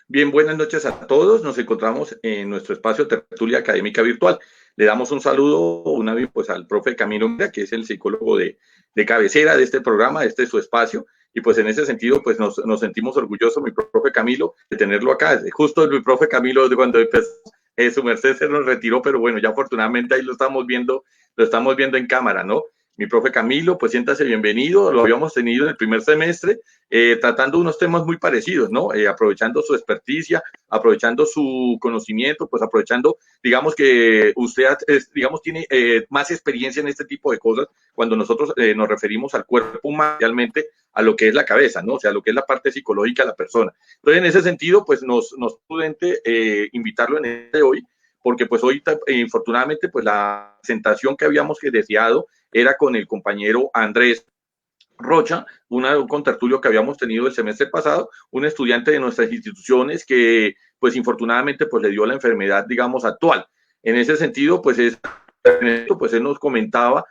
Bien, buenas noches a todos. Nos encontramos en nuestro espacio Tertulia Académica Virtual. Le damos un saludo pues, al profe Camilo Mira, que es el psicólogo de cabecera de este programa, este es su espacio. Y pues en ese sentido, pues nos sentimos orgullosos, mi profe Camilo, de tenerlo acá. Justo mi profe Camilo, cuando empezó, su merced se nos retiró, pero bueno, ya afortunadamente ahí lo estamos viendo en cámara, ¿no? Mi profe Camilo, pues siéntase bienvenido, lo habíamos tenido en el primer semestre, tratando unos temas muy parecidos, ¿no? Aprovechando su experticia, aprovechando su conocimiento, pues aprovechando, digamos que usted, digamos, tiene más experiencia en este tipo de cosas cuando nosotros nos referimos al cuerpo humano, realmente a lo que es la cabeza, ¿no? O sea, lo que es la parte psicológica de la persona. Entonces, en ese sentido, pues nos prudente invitarlo en el de hoy, porque pues hoy, infortunadamente, pues la presentación que habíamos deseado era con el compañero Andrés Rocha, un contertulio que habíamos tenido el semestre pasado, un estudiante de nuestras instituciones que, pues infortunadamente, pues le dio la enfermedad, digamos, actual. En ese sentido, pues él nos comentaba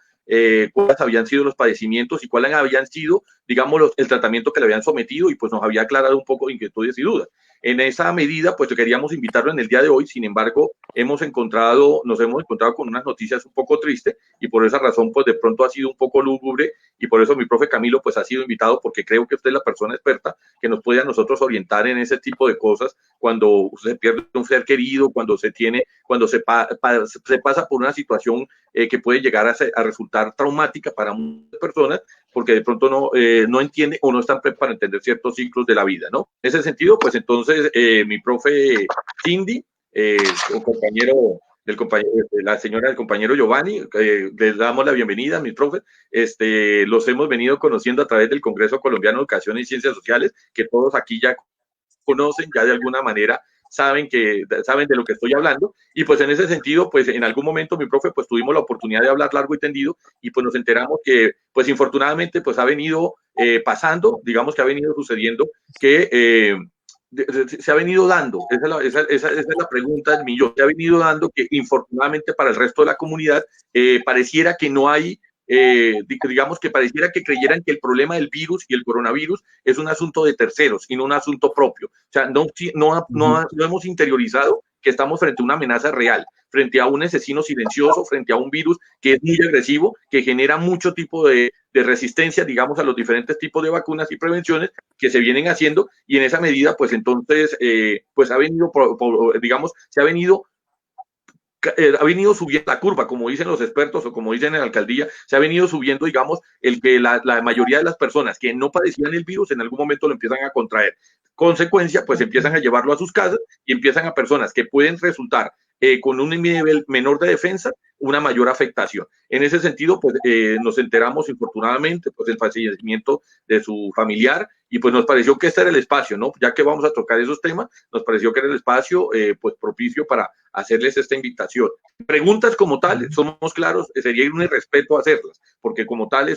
cuáles habían sido los padecimientos y cuáles habían sido, digamos, el tratamiento que le habían sometido y pues nos había aclarado un poco de inquietudes y dudas. En esa medida, pues queríamos invitarlo en el día de hoy, sin embargo, nos hemos encontrado con unas noticias un poco tristes y por esa razón, pues de pronto ha sido un poco lúgubre y por eso mi profe Camilo pues ha sido invitado porque creo que usted es la persona experta que nos puede a nosotros orientar en ese tipo de cosas cuando se pierde un ser querido, cuando se pasa por una situación que puede llegar a resultar traumática para muchas personas porque de pronto no entiende o no están preparados para entender ciertos ciclos de la vida, ¿no? En ese sentido, pues entonces mi profe Cindy, un compañero la señora del compañero Giovanni, les damos la bienvenida, mis profes. Los hemos venido conociendo a través del Congreso Colombiano de Educación y Ciencias Sociales, que todos aquí ya conocen, ya de alguna manera saben de lo que estoy hablando. Y pues en ese sentido, pues en algún momento mi profe, pues tuvimos la oportunidad de hablar largo y tendido y pues nos enteramos que, pues infortunadamente, pues ha venido pasando, digamos que ha venido sucediendo que se ha venido dando, esa es la pregunta del millón, se ha venido dando que infortunadamente para el resto de la comunidad pareciera que no hay, digamos que pareciera que creyeran que el problema del virus y el coronavirus es un asunto de terceros y no un asunto propio. O sea, no hemos interiorizado que estamos frente a una amenaza real, frente a un asesino silencioso, frente a un virus que es muy agresivo, que genera mucho tipo de resistencia, digamos, a los diferentes tipos de vacunas y prevenciones que se vienen haciendo y en esa medida, pues entonces, pues ha venido, digamos, ha venido subiendo la curva, como dicen los expertos o como dicen en la alcaldía, se ha venido subiendo, digamos, el que la mayoría de las personas que no padecían el virus en algún momento lo empiezan a contraer. Consecuencia, pues empiezan a llevarlo a sus casas y empiezan a personas que pueden resultar con un nivel menor de defensa, una mayor afectación. En ese sentido, pues nos enteramos infortunadamente pues el fallecimiento de su familiar y pues nos pareció que este era el espacio, ¿no? Ya que vamos a tocar esos temas, nos pareció que era el espacio pues propicio para hacerles esta invitación. Preguntas como tal, somos claros, sería un irrespeto hacerlas, porque como tal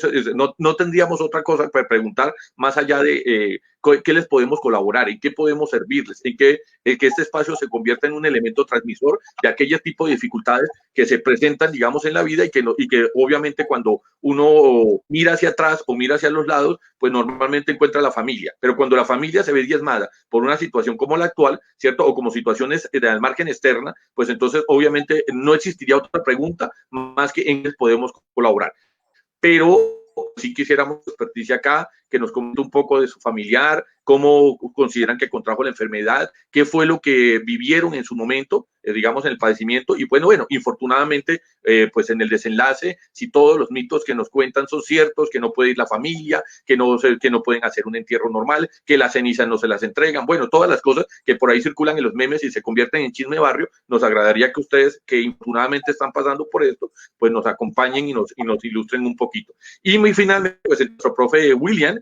no tendríamos otra cosa para preguntar más allá de qué les podemos colaborar, en qué podemos servirles, en que este espacio se convierta en un elemento transmisor de aquellos tipos de dificultades que se presentan, digamos, en la vida y que obviamente cuando uno mira hacia atrás o mira hacia los lados, pues normalmente encuentra la familia. Pero cuando la familia se ve diezmada por una situación como la actual, ¿cierto? O como situaciones al margen externa, pues entonces obviamente no existiría otra pregunta más que en qué podemos colaborar. Pero sí quisiéramos experticia acá, que nos comente un poco de su familiar, cómo consideran que contrajo la enfermedad, qué fue lo que vivieron en su momento, digamos, en el padecimiento. Y bueno, infortunadamente, pues en el desenlace, si todos los mitos que nos cuentan son ciertos, que no puede ir la familia, que no pueden hacer un entierro normal, que las cenizas no se las entregan, bueno, todas las cosas que por ahí circulan en los memes y se convierten en chisme de barrio, nos agradaría que ustedes, que infortunadamente están pasando por esto, pues nos acompañen y nos ilustren un poquito. Y muy finalmente, pues nuestro profe William,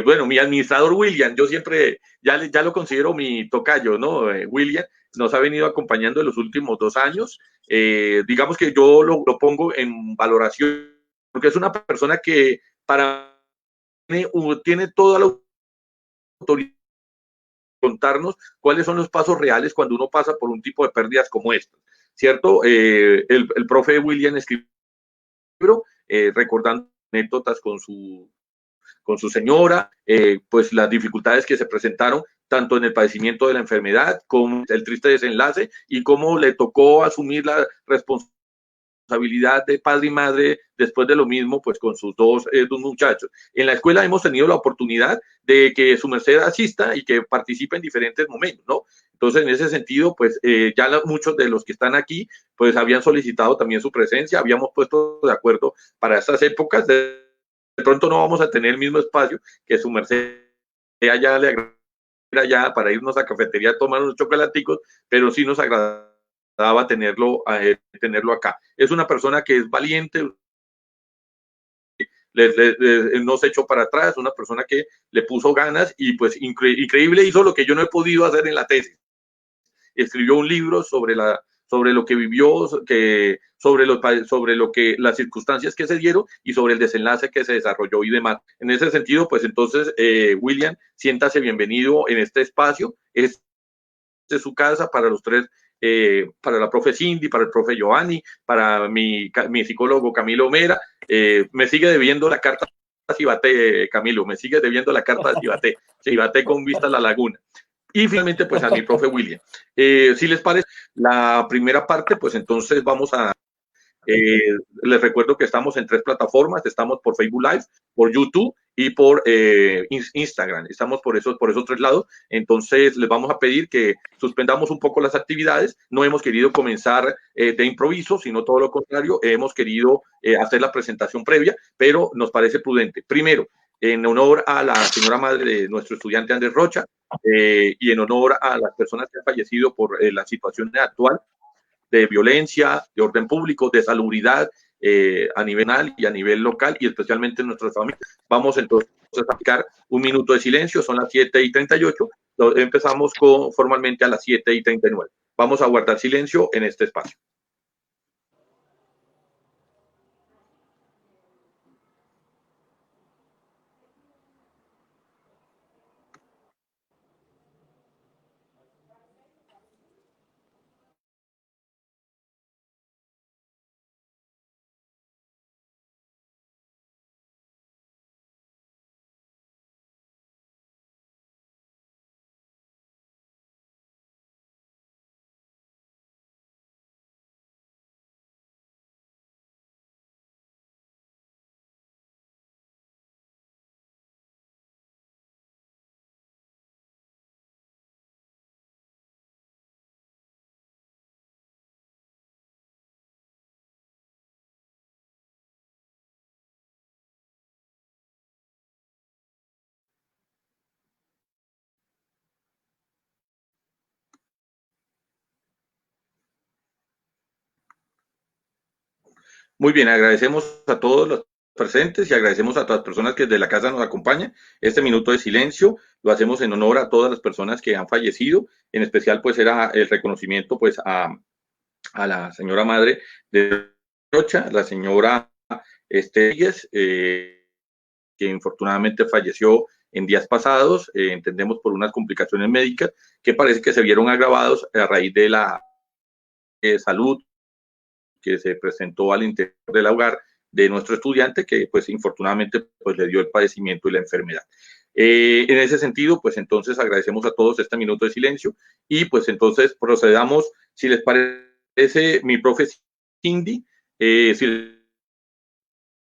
bueno, mi administrador William, yo siempre ya lo considero mi tocayo, ¿no? William nos ha venido acompañando en los últimos 2 años. Digamos que yo lo pongo en valoración porque es una persona que para tiene toda la autoridad de contarnos cuáles son los pasos reales cuando uno pasa por un tipo de pérdidas como esta, ¿cierto? El profe William escribió un libro recordando anécdotas con su señora, pues las dificultades que se presentaron tanto en el padecimiento de la enfermedad como el triste desenlace y cómo le tocó asumir la responsabilidad de padre y madre después de lo mismo, pues con sus dos muchachos. En la escuela hemos tenido la oportunidad de que su merced asista y que participe en diferentes momentos, ¿no? Entonces, en ese sentido, pues muchos de los que están aquí, pues habían solicitado también su presencia, habíamos puesto de acuerdo para estas épocas. De pronto no vamos a tener el mismo espacio que su merced allá le agrada allá para irnos a cafetería a tomar unos chocolaticos, pero sí nos agradaba tenerlo acá. Es una persona que es valiente, no se echó para atrás, una persona que le puso ganas y pues increíble hizo lo que yo no he podido hacer en la tesis. Escribió un libro sobre lo que vivió, sobre lo que las circunstancias que se dieron y sobre el desenlace que se desarrolló y demás. En ese sentido, pues entonces, William, siéntase bienvenido en este espacio. Este es su casa para los tres, para la profe Cindy, para el profe Giovanni, para mi psicólogo Camilo Mera. Me sigue debiendo la carta Cibaté, Camilo, me sigue debiendo la carta de Cibaté con vista a la laguna. Y finalmente, pues a mi profe William. Si les parece, la primera parte, pues entonces vamos a... les recuerdo que estamos en 3 plataformas, estamos por Facebook Live, por YouTube y por Instagram. Estamos por esos 3 lados. Entonces les vamos a pedir que suspendamos un poco las actividades. No hemos querido comenzar de improviso, sino todo lo contrario. Hemos querido hacer la presentación previa, pero nos parece prudente. Primero, en honor a la señora madre de nuestro estudiante Andrés Rocha y en honor a las personas que han fallecido por la situación actual de violencia, de orden público, de salubridad a nivel nacional y a nivel local y especialmente en nuestras familias. Vamos entonces a aplicar un minuto de silencio, son las 7:38, empezamos formalmente a las 7:39. Vamos a guardar silencio en este espacio. Muy bien, agradecemos a todos los presentes y agradecemos a todas las personas que desde la casa nos acompañan. Este minuto de silencio lo hacemos en honor a todas las personas que han fallecido, en especial pues era el reconocimiento pues a la señora madre de Rocha, la señora Estéguez, que infortunadamente falleció en días pasados, entendemos por unas complicaciones médicas que parece que se vieron agravados a raíz de la salud que se presentó al interior del hogar de nuestro estudiante, que pues infortunadamente pues le dio el padecimiento y la enfermedad. En ese sentido, pues entonces agradecemos a todos este minuto de silencio y pues entonces procedamos, si les parece, mi profe Cindy, si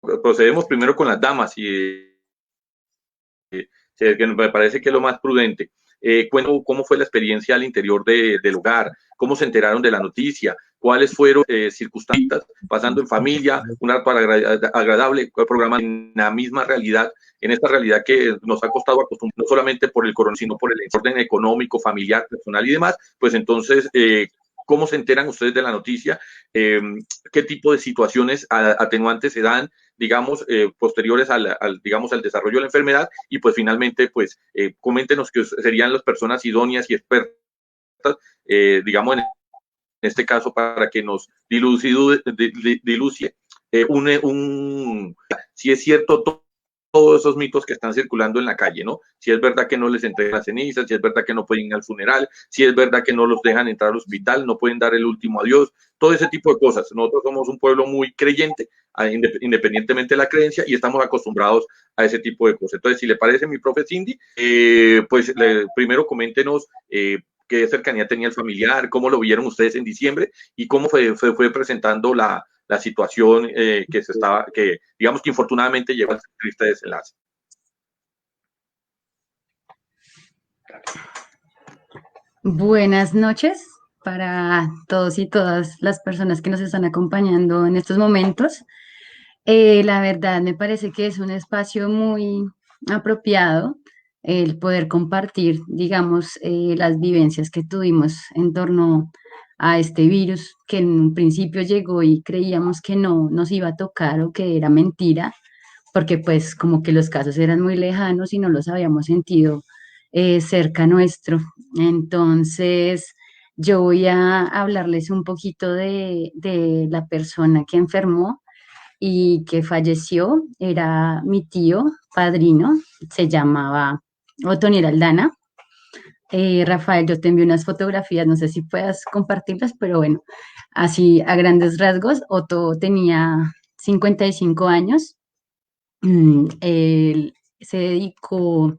procedemos primero con las damas y que me parece que es lo más prudente. ¿Cómo fue la experiencia al interior del hogar? ¿Cómo se enteraron de la noticia? ¿Cuáles fueron circunstancias pasando en familia? Un acto agradable, programa en la misma realidad, en esta realidad que nos ha costado acostumbrar, no solamente por el coronavirus, sino por el orden económico, familiar, personal y demás. Pues entonces, ¿cómo se enteran ustedes de la noticia? ¿Qué tipo de situaciones atenuantes se dan, digamos, posteriores digamos, al desarrollo de la enfermedad? Y pues finalmente, pues, coméntenos que serían las personas idóneas y expertas, digamos, en este caso, para que nos dilucie si es cierto todo todos esos mitos que están circulando en la calle, ¿no? Si es verdad que no les entregan las cenizas, si es verdad que no pueden ir al funeral, si es verdad que no los dejan entrar al hospital, no pueden dar el último adiós, todo ese tipo de cosas. Nosotros somos un pueblo muy creyente, independientemente de la creencia, y estamos acostumbrados a ese tipo de cosas. Entonces, si le parece, mi profe Cindy, pues primero coméntenos qué cercanía tenía el familiar, cómo lo vieron ustedes en diciembre y cómo fue presentando la situación que digamos que infortunadamente llegó al triste desenlace. Buenas noches para todos y todas las personas que nos están acompañando en estos momentos. La verdad me parece que es un espacio muy apropiado el poder compartir, digamos, las vivencias que tuvimos en torno a este virus que en un principio llegó y creíamos que no nos iba a tocar o que era mentira, porque pues como que los casos eran muy lejanos y no los habíamos sentido cerca nuestro. Entonces, yo voy a hablarles un poquito de la persona que enfermó y que falleció. Era mi tío, padrino, se llamaba Otoniel Aldana. Rafael, yo te envío unas fotografías, no sé si puedas compartirlas, pero bueno, así a grandes rasgos, Otto tenía 55 años. Él se dedicó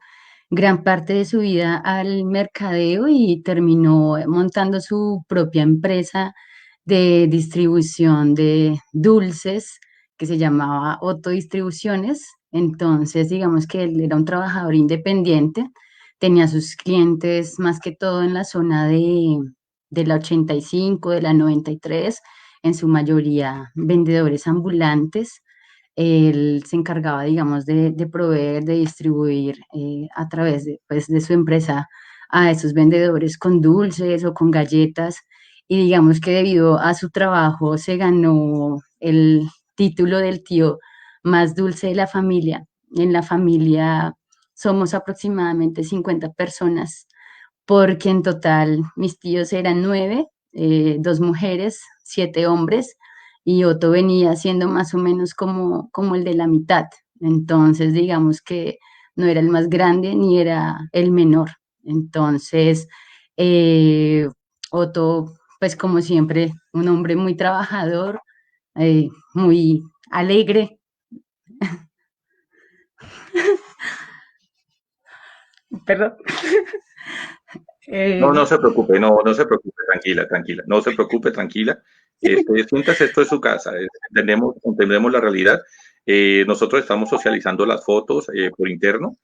gran parte de su vida al mercadeo y terminó montando su propia empresa de distribución de dulces que se llamaba Otto Distribuciones. Entonces, digamos que él era un trabajador independiente, tenía sus clientes más que todo en la zona de la 85, de la 93, en su mayoría vendedores ambulantes. Él se encargaba, digamos, de proveer, de distribuir a través de, pues, de su empresa a esos vendedores con dulces o con galletas. Y digamos que debido a su trabajo se ganó el título del tío más dulce de la familia. En la familia somos aproximadamente 50 personas, porque en total mis tíos eran 9, 2 mujeres, 7 hombres, y Otto venía siendo más o menos como el de la mitad. Entonces, digamos que no era el más grande ni era el menor. Entonces, eh, Otto, pues como siempre, un hombre muy trabajador, muy alegre. Perdón. No Eh, se preocupe, no se preocupe, tranquila, no se preocupe, tranquila. Siéntase, esto es su casa, entendemos la realidad. Nosotros estamos socializando las fotos por interno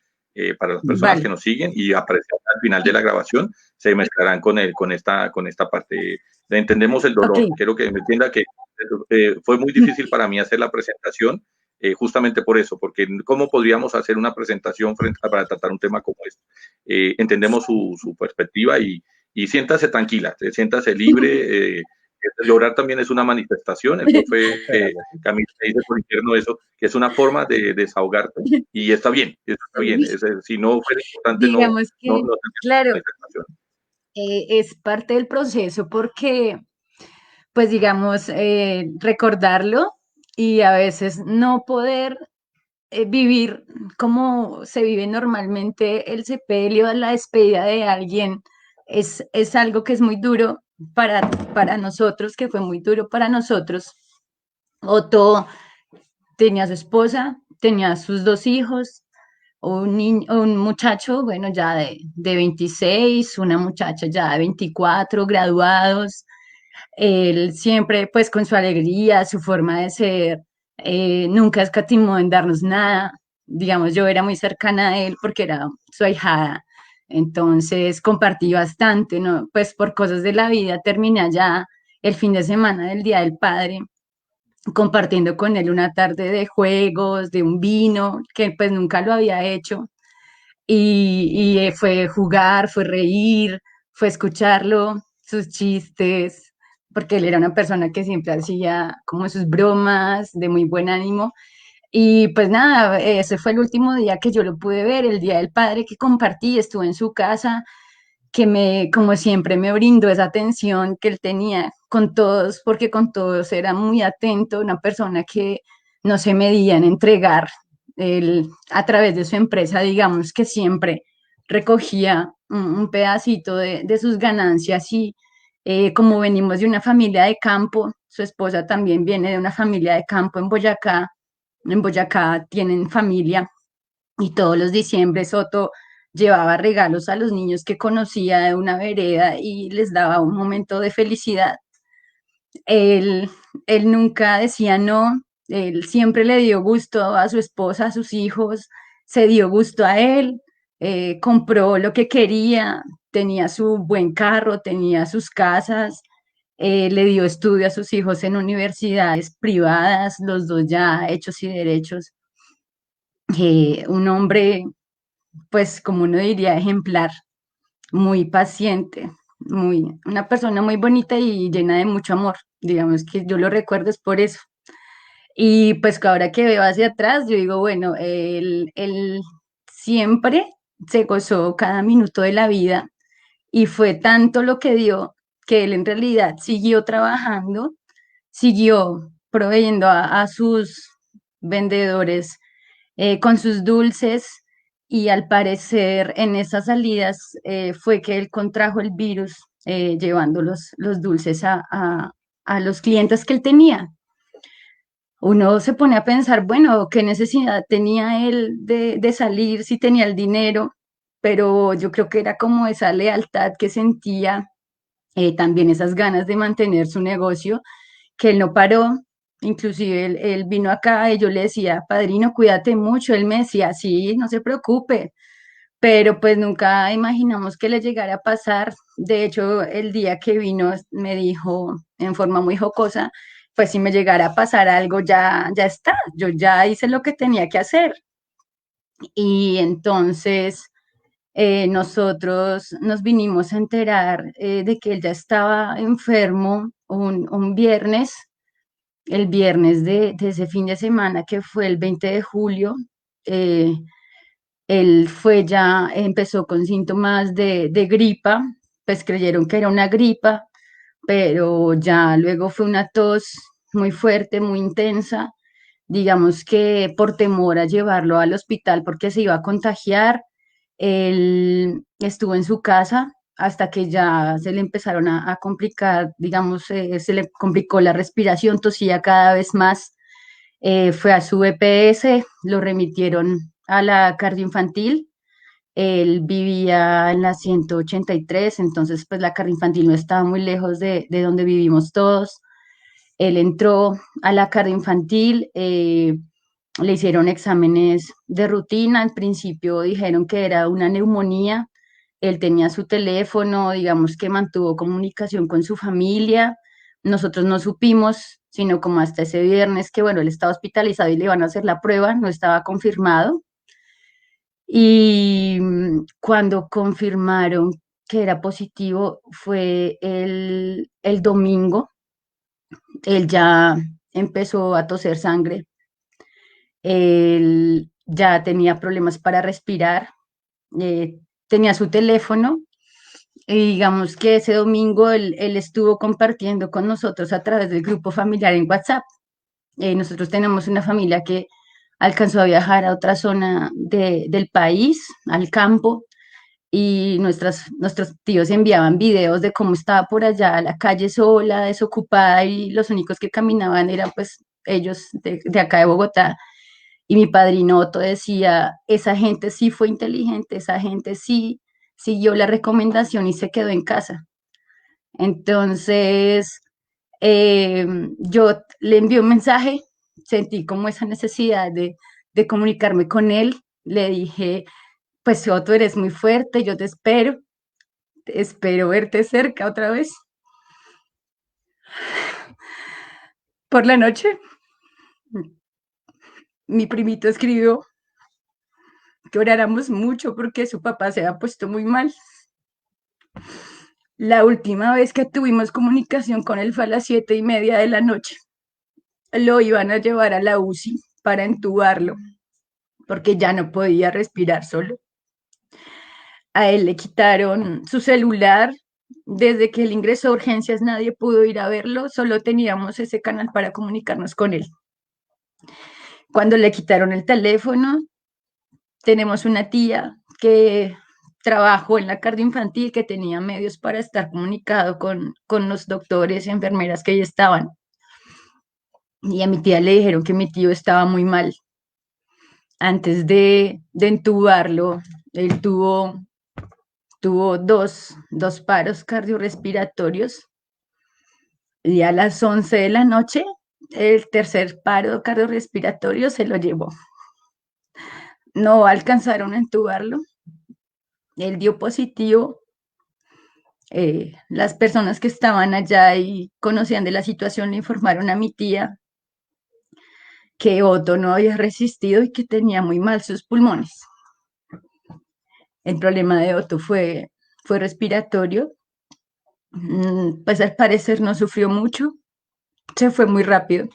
para las personas que vale, nos siguen y aparecerán al final de la grabación, se mezclarán con esta parte. Entendemos el ok. dolor, quiero que me entienda que fue muy difícil para mí hacer la presentación, justamente por eso, porque ¿cómo podríamos hacer una presentación para tratar un tema como este? Entendemos su perspectiva y siéntase tranquila, siéntase libre. Llorar también es una manifestación. El profe Camilo me dice por interno eso, que es una forma de desahogarte y está bien, eso está bien. Si no fuera importante, Digamos que, no tendría claro, manifestación. es parte del proceso porque, pues digamos, recordarlo y a veces no poder vivir como se vive normalmente el sepelio, la despedida de alguien, es algo que es muy duro para nosotros, que fue muy duro para nosotros. Otto tenía a su esposa, tenía a sus 2 hijos, un muchacho, bueno, ya de 26, una muchacha ya de 24, graduados. Él siempre, pues con su alegría, su forma de ser, nunca escatimó en darnos nada. Digamos, yo era muy cercana a él porque era su ahijada, entonces compartí bastante, ¿no? Pues por cosas de la vida terminé allá el fin de semana del Día del Padre, compartiendo con él una tarde de juegos, de un vino, que pues nunca lo había hecho. Y fue jugar, fue reír, fue escucharlo, sus chistes, porque él era una persona que siempre hacía como sus bromas de muy buen ánimo. Y pues nada, ese fue el último día que yo lo pude ver, el Día del Padre que compartí, estuve en su casa, que me, como siempre, me brindó esa atención que él tenía con todos, porque con todos era muy atento, una persona que no se medía en entregar, Él, a través de su empresa, digamos que siempre recogía un pedacito de sus ganancias y como venimos de una familia de campo, su esposa también viene de una familia de campo en Boyacá tienen familia y todos los diciembre Soto llevaba regalos a los niños que conocía de una vereda y les daba un momento de felicidad. Él, él nunca decía no, él siempre le dio gusto a su esposa, a sus hijos, se dio gusto a él, compró lo que quería, tenía su buen carro, tenía sus casas, le dio estudio a sus hijos en universidades privadas, los dos ya hechos y derechos. Un hombre, pues como uno diría, ejemplar, muy paciente, una persona muy bonita y llena de mucho amor. Digamos que yo lo recuerdo es por eso. Y pues que ahora que veo hacia atrás, yo digo, bueno, él siempre se gozó cada minuto de la vida y fue tanto lo que dio que él en realidad siguió trabajando, siguió proveyendo a sus vendedores con sus dulces y al parecer en esas salidas fue que él contrajo el virus llevando los dulces a los clientes que él tenía. Uno se pone a pensar, bueno, ¿qué necesidad tenía él de salir si tenía el dinero? Pero yo creo que era como esa lealtad que sentía, también esas ganas de mantener su negocio, que él no paró. Inclusive él vino acá y yo le decía, padrino, cuídate mucho. Él me decía, sí, no se preocupe, pero pues nunca imaginamos que le llegara a pasar. De hecho, el día que vino me dijo en forma muy jocosa, pues si me llegara a pasar algo, ya está, yo ya hice lo que tenía que hacer. Y entonces nosotros nos vinimos a enterar de que él ya estaba enfermo un viernes, el viernes de ese fin de semana que fue el 20 de julio. eh, Él fue ya, empezó con síntomas de gripa, pues creyeron que era una gripa, pero ya luego fue una tos muy fuerte, muy intensa. Digamos que por temor a llevarlo al hospital porque se iba a contagiar, él estuvo en su casa hasta que ya se le empezaron a complicar, digamos, se le complicó la respiración, tosía cada vez más. Fue a su EPS, lo remitieron a la cardioinfantil. Él vivía en la 183, entonces pues la cardioinfantil no estaba muy lejos de donde vivimos todos. Él entró a la cardioinfantil, le hicieron exámenes de rutina, al principio dijeron que era una neumonía, él tenía su teléfono, digamos que mantuvo comunicación con su familia, nosotros no supimos, sino como hasta ese viernes que bueno, él estaba hospitalizado y le iban a hacer la prueba, no estaba confirmado. Y cuando confirmaron que era positivo fue el domingo, él ya empezó a toser sangre, él ya tenía problemas para respirar, tenía su teléfono y digamos que ese domingo él estuvo compartiendo con nosotros a través del grupo familiar en WhatsApp. Nosotros tenemos una familia que alcanzó a viajar a otra zona del país, al campo, y nuestros tíos enviaban videos de cómo estaba por allá la calle sola, desocupada, y los únicos que caminaban eran pues ellos de acá de Bogotá. Y mi padrino Otto decía, esa gente sí fue inteligente, esa gente sí siguió la recomendación y se quedó en casa. Entonces, eh, yo le envié un mensaje, sentí como esa necesidad de comunicarme con él, le dije, pues Otto, eres muy fuerte, yo te espero verte cerca otra vez. Por la noche, mi primito escribió que oráramos mucho porque su papá se había puesto muy mal. La última vez que tuvimos comunicación con él fue a las 7:30 de la noche. Lo iban a llevar a la UCI para entubarlo porque ya no podía respirar solo. A él le quitaron su celular. Desde que él ingresó a urgencias nadie pudo ir a verlo, solo teníamos ese canal para comunicarnos con él. Cuando le quitaron el teléfono, tenemos una tía que trabajó en la cardioinfantil, que tenía medios para estar comunicado con los doctores y enfermeras que ahí estaban. Y a mi tía le dijeron que mi tío estaba muy mal. Antes de entubarlo, él tuvo dos paros cardiorrespiratorios y a las 11 de la noche el tercer paro cardiorrespiratorio se lo llevó. No alcanzaron a entubarlo, él dio positivo. Las personas que estaban allá y conocían de la situación le informaron a mi tía que Otto no había resistido y que tenía muy mal sus pulmones. El problema de Otto fue respiratorio. Pues al parecer no sufrió mucho, se fue muy rápido.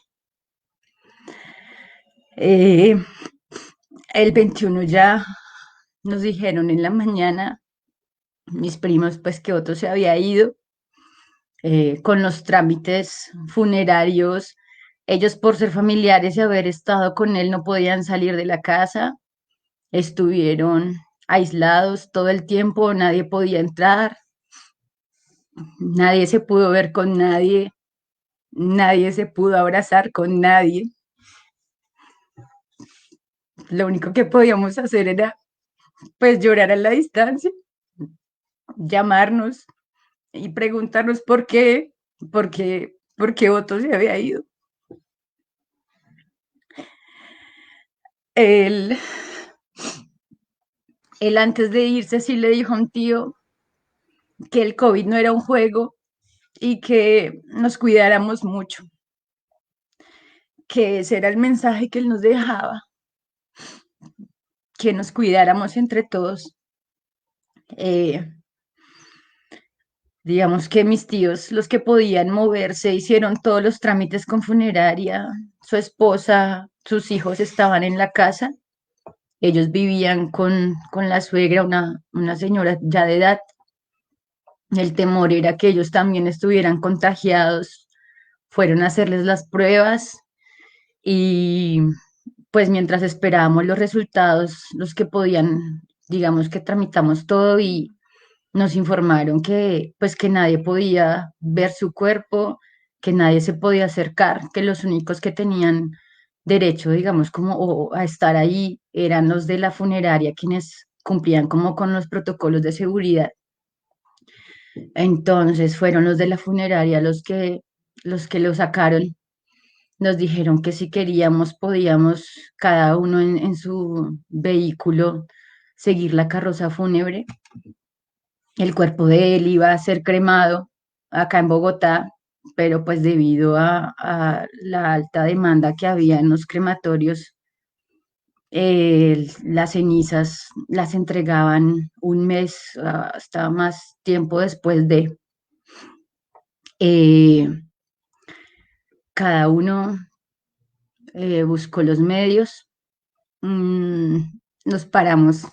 Eh, el 21 ya nos dijeron en la mañana, mis primos, pues que Otto se había ido. Con los trámites funerarios. Ellos, por ser familiares y haber estado con él, no podían salir de la casa, estuvieron aislados todo el tiempo, nadie podía entrar, nadie se pudo ver con nadie, nadie se pudo abrazar con nadie. Lo único que podíamos hacer era pues llorar a la distancia, llamarnos y preguntarnos por qué Otto se había ido. Él, él antes de irse sí le dijo a un tío que el COVID no era un juego y que nos cuidáramos mucho, que ese era el mensaje que él nos dejaba, que nos cuidáramos entre todos. Eh, digamos que mis tíos, los que podían moverse, hicieron todos los trámites con funeraria, su esposa, sus hijos estaban en la casa, ellos vivían con la suegra, una señora ya de edad. El temor era que ellos también estuvieran contagiados, fueron a hacerles las pruebas y pues mientras esperábamos los resultados, los que podían, digamos que tramitamos todo y nos informaron que pues que nadie podía ver su cuerpo, que nadie se podía acercar, que los únicos que tenían derecho, digamos, como a estar ahí eran los de la funeraria, quienes cumplían como con los protocolos de seguridad. Entonces fueron los de la funeraria los que lo sacaron. Nos dijeron que si queríamos podíamos cada uno en su vehículo seguir la carroza fúnebre. El cuerpo de él iba a ser cremado acá en Bogotá, pero pues debido a la alta demanda que había en los crematorios, las cenizas las entregaban un mes, hasta más tiempo después de. eh, Cada uno buscó los medios. mm, Nos paramos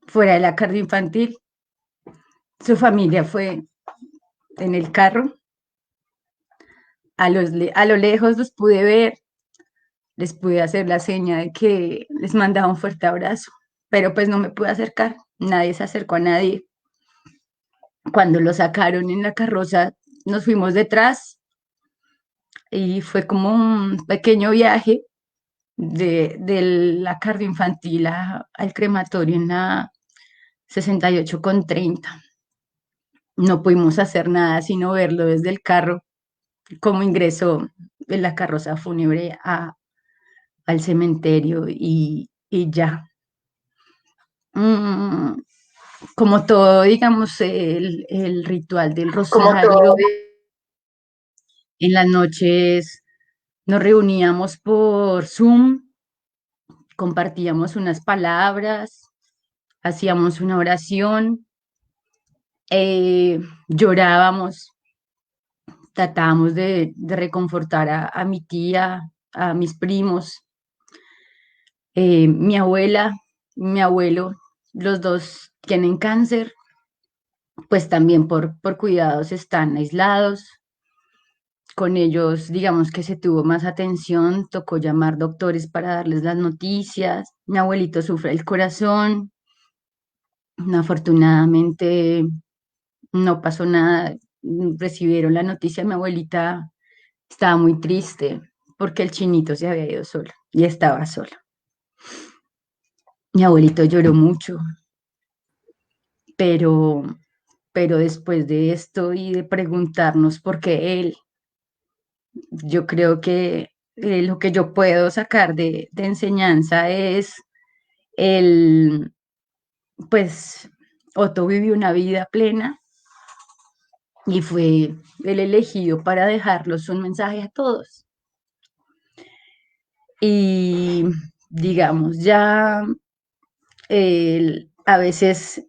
fuera de la cardio infantil. Su familia fue en el carro. A lo lejos los pude ver, les pude hacer la seña de que les mandaba un fuerte abrazo, pero pues no me pude acercar, nadie se acercó a nadie. Cuando lo sacaron en la carroza, nos fuimos detrás y fue como un pequeño viaje de la cardio infantil al crematorio en la 68 con 30. No pudimos hacer nada sino verlo desde el carro, cómo ingresó en la carroza fúnebre al cementerio y ya. Mm, Como todo, digamos, el ritual del Como todo. rosario, en las noches nos reuníamos por Zoom, compartíamos unas palabras, hacíamos una oración, llorábamos, tratábamos de reconfortar a mi tía, a mis primos, mi abuela, mi abuelo, los dos tienen cáncer, pues también por cuidados están aislados. con ellos, digamos que se tuvo más atención, tocó llamar doctores para darles las noticias. Mi abuelito sufre el corazón, afortunadamente no pasó nada, recibieron la noticia, mi abuelita estaba muy triste porque el chinito se había ido solo y estaba solo. Mi abuelito lloró mucho, pero, pero después de esto y de preguntarnos por qué él, yo creo que lo que yo puedo sacar de enseñanza es el, pues, Otto vivió una vida plena y fue el elegido para dejarlos un mensaje a todos. Y digamos, ya a veces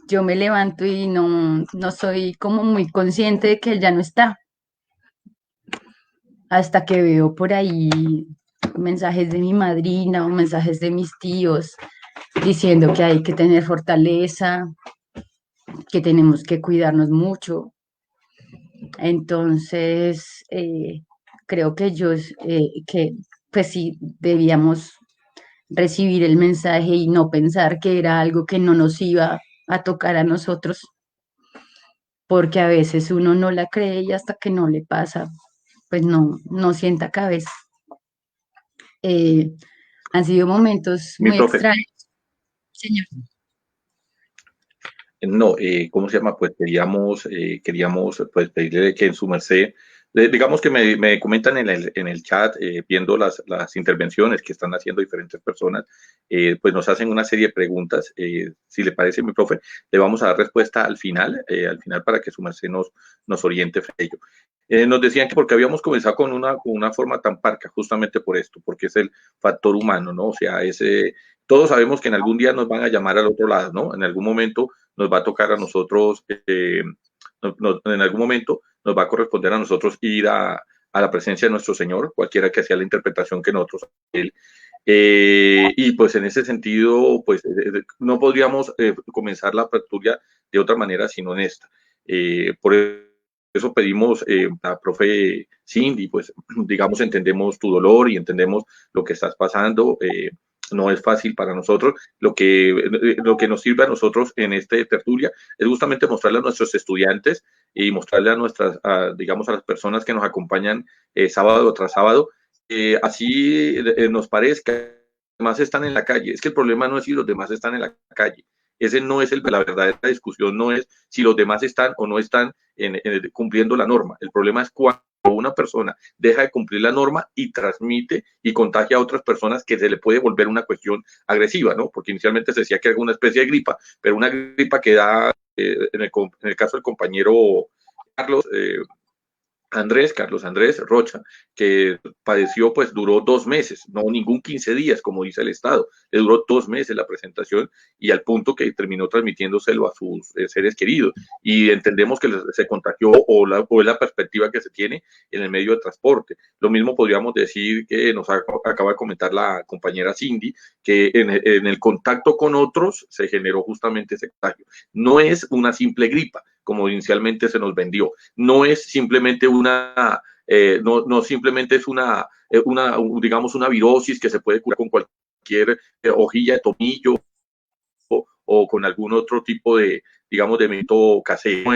yo me levanto y no soy como muy consciente de que él ya no está, hasta que veo por ahí mensajes de mi madrina o mensajes de mis tíos diciendo que hay que tener fortaleza, que tenemos que cuidarnos mucho. Entonces, creo que que pues sí, debíamos recibir el mensaje y no pensar que era algo que no nos iba a tocar a nosotros, porque a veces uno no la cree y hasta que no le pasa, pues no sienta cabeza. Eh, Han sido momentos Mi muy profe, extraños, señor. no, ¿cómo se llama? Pues queríamos pues pedirle que en su merced, digamos que me comentan en el chat, viendo las intervenciones que están haciendo diferentes personas, pues nos hacen una serie de preguntas. Si le parece, mi profe, le vamos a dar respuesta al final para que su merced nos oriente frente a ello. Nos decían que porque habíamos comenzado con una forma tan parca, justamente por esto, porque es el factor humano, ¿no? O sea, todos sabemos que en algún día nos van a llamar al otro lado, ¿no? En algún momento nos va a tocar a nosotros, en algún momento nos va a corresponder a nosotros ir a la presencia de nuestro Señor, cualquiera que sea la interpretación que nosotros él. Y pues en ese sentido, pues no podríamos comenzar la tertulia de otra manera sino en esta. Por eso pedimos a profe Cindy, pues digamos, entendemos tu dolor y entendemos lo que estás pasando. No es fácil para nosotros. Lo que nos sirve a nosotros en esta tertulia es justamente mostrarle a nuestros estudiantes y mostrarle digamos, a las personas que nos acompañan sábado tras sábado, así nos parezca, los demás están en la calle. Es que el problema no es si los demás están en la calle. Ese no es la verdadera discusión, no es si los demás están o no están cumpliendo la norma. El problema es cuando una persona deja de cumplir la norma y transmite y contagia a otras personas, que se le puede volver una cuestión agresiva, ¿no? Porque inicialmente se decía que era una especie de gripa, pero una gripa que da, en el caso del compañero Carlos, Carlos Andrés Rocha, que padeció, pues duró 2 meses, no ningún 15 días, como dice el Estado, le duró 2 meses la presentación y al punto que terminó transmitiéndoselo a sus seres queridos. Y entendemos que se contagió o es la perspectiva que se tiene en el medio de transporte. Lo mismo podríamos decir que nos acaba de comentar la compañera Cindy, que en el contacto con otros se generó justamente ese contagio. No es una simple gripa, como inicialmente se nos vendió. No es simplemente no simplemente es digamos, una virosis que se puede curar con cualquier hojilla de tomillo o con algún otro tipo digamos, de método casero.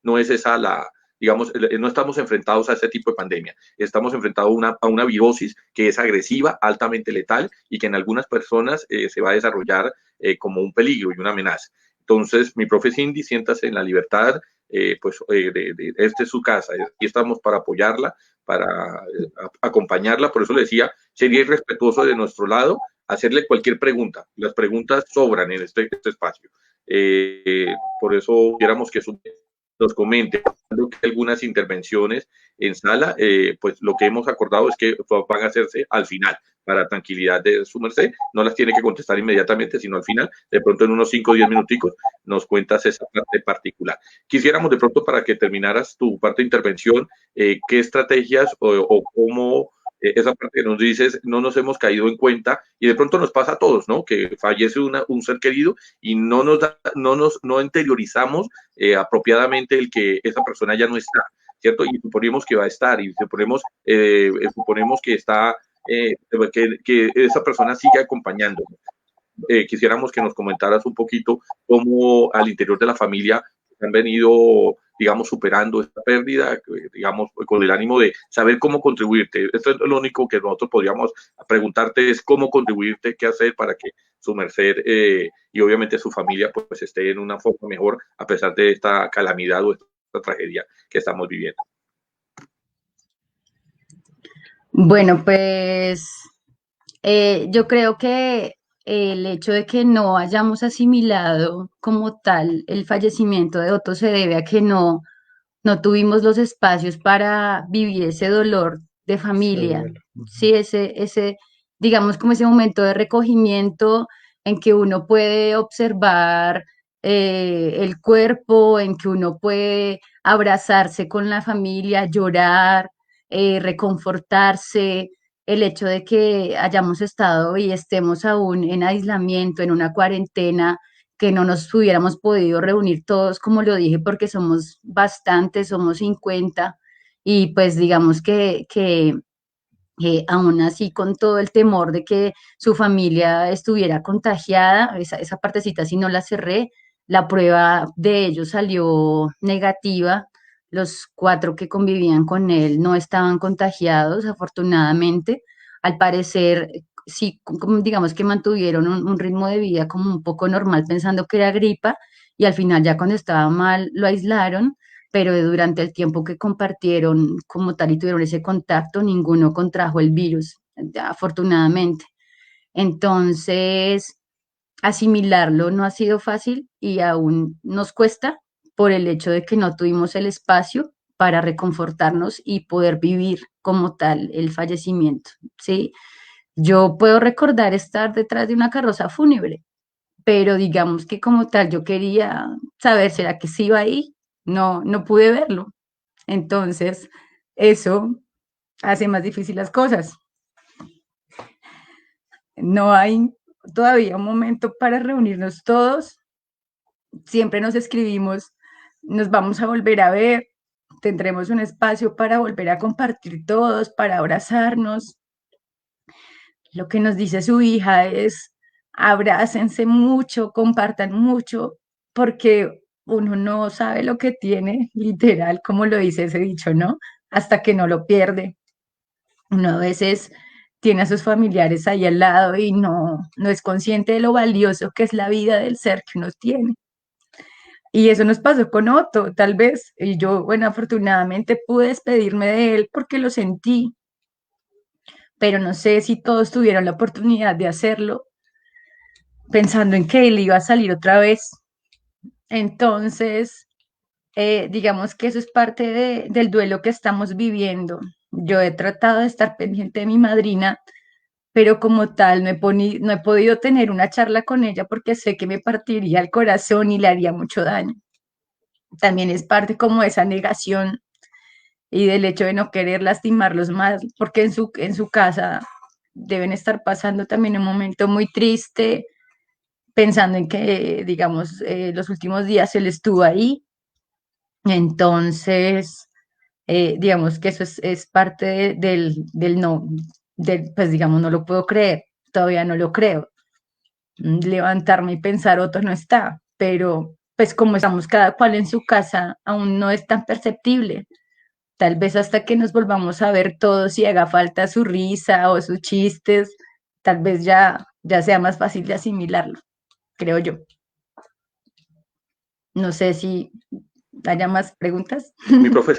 No es esa digamos, no estamos enfrentados a ese tipo de pandemia. Estamos enfrentados a una virosis que es agresiva, altamente letal y que en algunas personas se va a desarrollar como un peligro y una amenaza. Entonces, mi profe Cindy, siéntase en la libertad, esta es su casa, aquí estamos para apoyarla, para acompañarla. Por eso le decía, sería irrespetuoso de nuestro lado hacerle cualquier pregunta. Las preguntas sobran en este espacio. Por eso quisiéramos que nos comente algunas intervenciones en sala, pues lo que hemos acordado es que van a hacerse al final, para tranquilidad de su merced. No las tiene que contestar inmediatamente, sino al final, de pronto en unos 5 o 10 minuticos, nos cuentas esa parte particular. Quisiéramos de pronto, para que terminaras tu parte de intervención, qué estrategias o cómo esa parte que nos dices, no nos hemos caído en cuenta, y de pronto nos pasa a todos, ¿no? Que fallece un ser querido y no interiorizamos apropiadamente el que esa persona ya no está, ¿cierto? Y suponemos que va a estar, y suponemos que está, que esa persona sigue acompañando. Quisiéramos que nos comentaras un poquito cómo al interior de la familia han venido, digamos, superando esta pérdida, digamos, con el ánimo de saber cómo contribuirte. Esto es lo único que nosotros podríamos preguntarte, es cómo contribuirte, qué hacer para que su merced y obviamente su familia pues esté en una forma mejor a pesar de esta calamidad o esta tragedia que estamos viviendo. Bueno, pues yo creo que el hecho de que no hayamos asimilado como tal el fallecimiento de Otto se debe a que no tuvimos los espacios para vivir ese dolor de familia. Sí, digamos, como ese momento de recogimiento en que uno puede observar el cuerpo, en que uno puede abrazarse con la familia, llorar, reconfortarse, el hecho de que hayamos estado y estemos aún en aislamiento, en una cuarentena, que no nos hubiéramos podido reunir todos, como lo dije, porque somos bastantes, somos 50, y pues digamos que aún así con todo el temor de que su familia estuviera contagiada, esa partecita sí no la cerré, la prueba de ellos salió negativa, los 4 que convivían con él no estaban contagiados, afortunadamente, al parecer sí, digamos que mantuvieron un ritmo de vida como un poco normal pensando que era gripa y al final ya cuando estaba mal lo aislaron, pero durante el tiempo que compartieron como tal y tuvieron ese contacto, ninguno contrajo el virus, afortunadamente. Entonces, asimilarlo no ha sido fácil y aún nos cuesta por el hecho de que no tuvimos el espacio para reconfortarnos y poder vivir como tal el fallecimiento, ¿sí? Yo puedo recordar estar detrás de una carroza fúnebre, pero digamos que como tal yo quería saber, ¿será que sí iba ahí? No pude verlo. Entonces, eso hace más difícil las cosas. No hay todavía un momento para reunirnos todos. Siempre nos escribimos, nos vamos a volver a ver, tendremos un espacio para volver a compartir todos, para abrazarnos. Lo que nos dice su hija es, abrácense mucho, compartan mucho, porque uno no sabe lo que tiene, literal, como lo dice ese dicho, ¿no? Hasta que no lo pierde. Uno a veces tiene a sus familiares ahí al lado y no es consciente de lo valioso que es la vida del ser que uno tiene. Y eso nos pasó con Otto, tal vez. Y yo, bueno, afortunadamente pude despedirme de él porque lo sentí, pero no sé si todos tuvieron la oportunidad de hacerlo pensando en que él iba a salir otra vez. Entonces, digamos que eso es parte del duelo que estamos viviendo. Yo he tratado de estar pendiente de mi madrina, pero como tal no he podido tener una charla con ella porque sé que me partiría el corazón y le haría mucho daño. También es parte como de esa negación y del hecho de no querer lastimarlos más, porque en su casa deben estar pasando también un momento muy triste, pensando en que, digamos, los últimos días él estuvo ahí. Entonces, digamos que eso es parte del no, pues digamos, no lo puedo creer, todavía no lo creo. Levantarme y pensar, otro no está, pero pues como estamos cada cual en su casa, aún no es tan perceptible. Tal vez hasta que nos volvamos a ver todos y haga falta su risa o sus chistes, tal vez ya sea más fácil de asimilarlo, creo yo. No sé si haya más preguntas. Mi profe,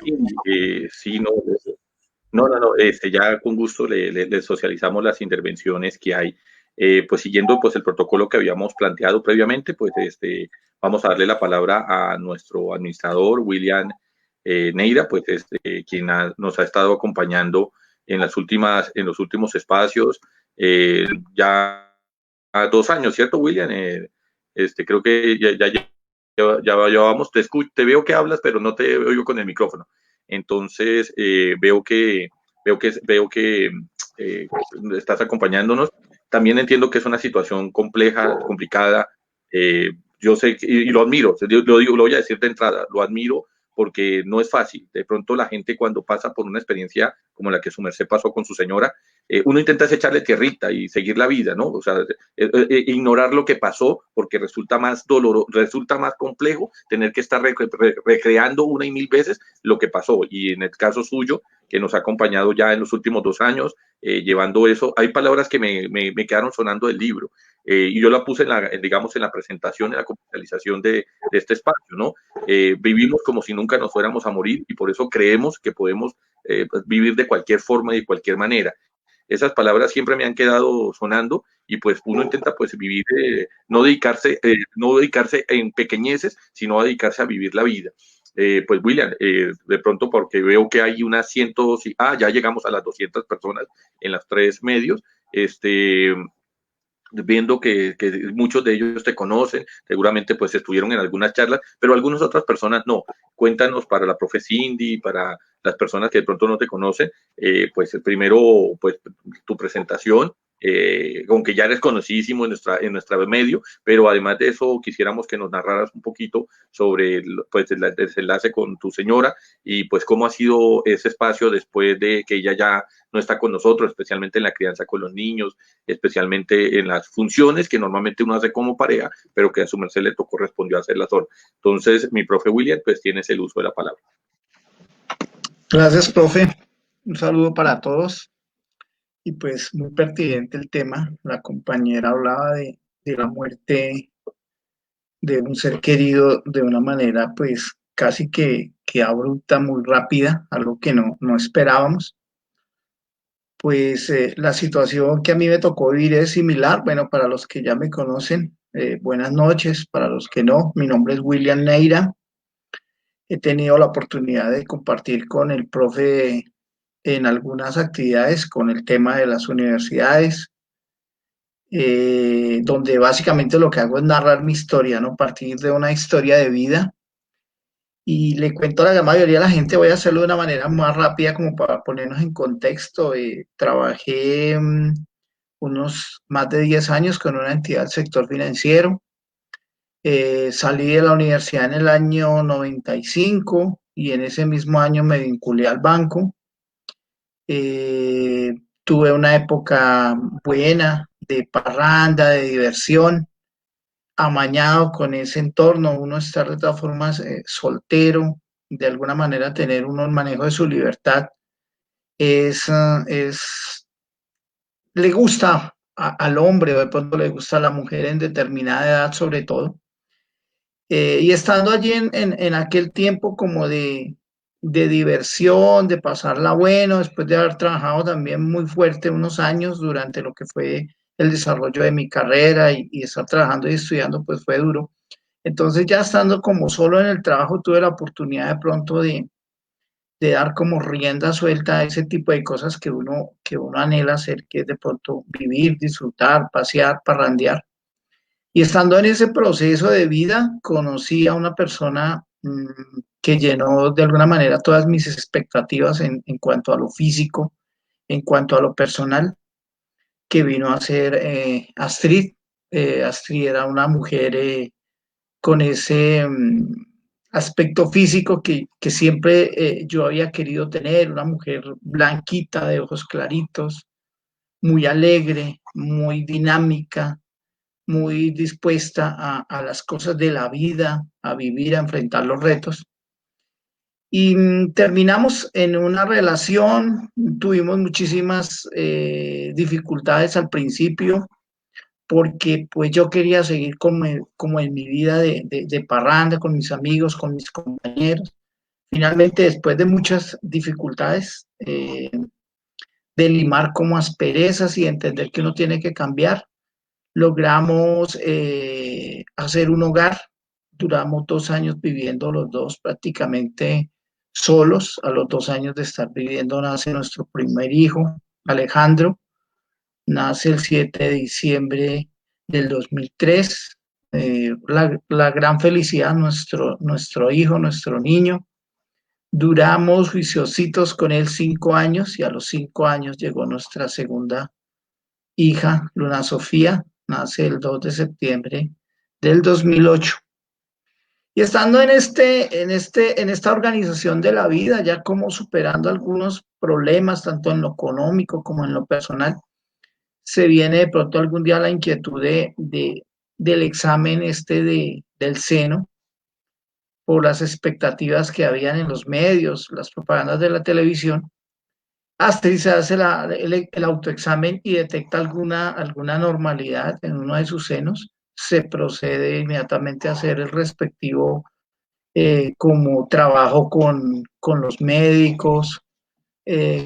sí, no, ya con gusto le socializamos las intervenciones que hay. Pues siguiendo pues el protocolo que habíamos planteado previamente, pues vamos a darle la palabra a nuestro administrador, William Neira, pues quien nos ha estado acompañando en los últimos espacios, ya 2 años, ¿cierto, William? Creo que ya vamos, te veo que hablas, pero no te oigo con el micrófono. Entonces, veo que estás acompañándonos. También entiendo que es una situación compleja, complicada. Yo sé, y lo admiro, lo voy a decir de entrada, lo admiro porque no es fácil. De pronto la gente cuando pasa por una experiencia como la que su merced pasó con su señora, uno intenta echarle tierrita y seguir la vida, ¿no? O sea, ignorar lo que pasó porque resulta más doloroso, resulta más complejo tener que estar recreando una y mil veces lo que pasó. Y en el caso suyo, que nos ha acompañado ya en los últimos 2 años, llevando eso, hay palabras que me quedaron sonando del libro. Y yo la puse digamos, en la presentación, en la comercialización de este espacio, ¿no? Vivimos como si nunca nos fuéramos a morir y por eso creemos que podemos vivir de cualquier forma y de cualquier manera. Esas palabras siempre me han quedado sonando y pues uno intenta pues vivir, no dedicarse en pequeñeces, sino a dedicarse a vivir la vida. Pues William, de pronto porque veo que hay unas ya llegamos a las 200 personas en los 3 medios, viendo que muchos de ellos te conocen, seguramente pues estuvieron en algunas charlas, pero algunas otras personas no. Cuéntanos para la profe Cindy, para las personas que de pronto no te conocen, pues primero pues tu presentación, aunque ya eres conocidísimo en nuestra medio, pero además de eso quisiéramos que nos narraras un poquito sobre pues, el desenlace con tu señora y pues cómo ha sido ese espacio después de que ella ya no está con nosotros, especialmente en la crianza con los niños, especialmente en las funciones que normalmente uno hace como pareja, pero que a su merced le correspondió hacerlas sola. Entonces, mi profe William, pues tienes el uso de la palabra. Gracias, profe. Un saludo para todos. Y pues muy pertinente el tema. La compañera hablaba de la muerte de un ser querido de una manera pues casi que abrupta, muy rápida, algo que no esperábamos. Pues la situación que a mí me tocó vivir es similar. Bueno, para los que ya me conocen, buenas noches. Para los que no, mi nombre es William Neira. He tenido la oportunidad de compartir con el profe en algunas actividades con el tema de las universidades, donde básicamente lo que hago es narrar mi historia, ¿no? Partir de una historia de vida. Y le cuento a la gran mayoría de la gente, voy a hacerlo de una manera más rápida como para ponernos en contexto. Trabajé unos más de 10 años con una entidad del sector financiero. Salí de la universidad en el año 95 y en ese mismo año me vinculé al banco. Tuve una época buena de parranda, de diversión, amañado con ese entorno, uno estar de todas formas soltero, de alguna manera tener uno el manejo de su libertad, le gusta al hombre o de pronto le gusta a la mujer en determinada edad sobre todo. Y estando allí en aquel tiempo como de diversión, de pasarla bueno, después de haber trabajado también muy fuerte unos años durante lo que fue el desarrollo de mi carrera y estar trabajando y estudiando, pues fue duro. Entonces ya estando como solo en el trabajo, tuve la oportunidad de pronto de dar como rienda suelta a ese tipo de cosas que uno anhela hacer, que es de pronto vivir, disfrutar, pasear, parrandear. Y estando en ese proceso de vida, conocí a una persona que llenó de alguna manera todas mis expectativas en cuanto a lo físico, en cuanto a lo personal, que vino a ser Astrid. Astrid era una mujer con ese aspecto físico que siempre yo había querido tener, una mujer blanquita, de ojos claritos, muy alegre, muy dinámica, muy dispuesta a las cosas de la vida, a vivir, a enfrentar los retos. Y terminamos en una relación, tuvimos muchísimas dificultades al principio, porque pues yo quería seguir como en mi vida de parranda, con mis amigos, con mis compañeros. Finalmente, después de muchas dificultades, de limar como asperezas y entender que uno tiene que cambiar, logramos hacer un hogar. Duramos 2 años viviendo los dos prácticamente solos. A los 2 años de estar viviendo nace nuestro primer hijo, Alejandro. Nace el 7 de diciembre del 2003. La gran felicidad, nuestro hijo, nuestro niño. Duramos juiciositos con él 5 años y a los 5 años llegó nuestra segunda hija, Luna Sofía, nace el 2 de septiembre del 2008. Y estando en esta organización de la vida, ya como superando algunos problemas, tanto en lo económico como en lo personal, se viene de pronto algún día la inquietud del examen del seno por las expectativas que habían en los medios, las propagandas de la televisión. Astrid se hace el autoexamen y detecta alguna normalidad en uno de sus senos. Se procede inmediatamente a hacer el respectivo como trabajo con los médicos.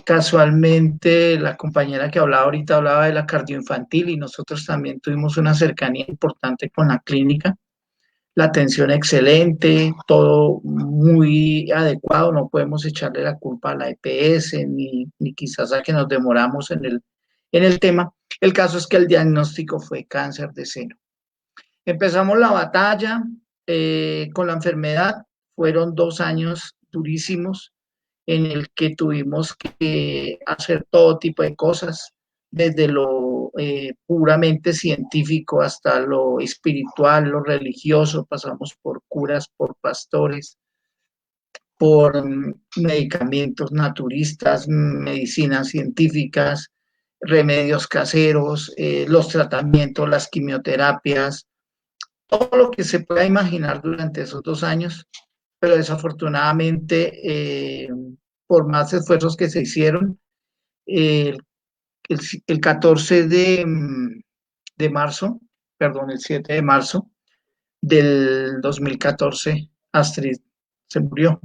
Casualmente, la compañera que hablaba ahorita hablaba de la cardioinfantil y nosotros también tuvimos una cercanía importante con la clínica. La atención excelente, todo muy adecuado, no podemos echarle la culpa a la EPS ni quizás a que nos demoramos en el tema. El caso es que el diagnóstico fue cáncer de seno. Empezamos la batalla con la enfermedad, fueron 2 años durísimos en el que tuvimos que hacer todo tipo de cosas, desde lo puramente científico hasta lo espiritual, lo religioso, pasamos por curas, por pastores, por medicamentos naturistas, medicinas científicas, remedios caseros, los tratamientos, las quimioterapias, todo lo que se pueda imaginar durante esos 2 años, pero desafortunadamente, por más esfuerzos que se hicieron, el, el 14 de marzo, perdón, el 7 de marzo del 2014, Astrid se murió.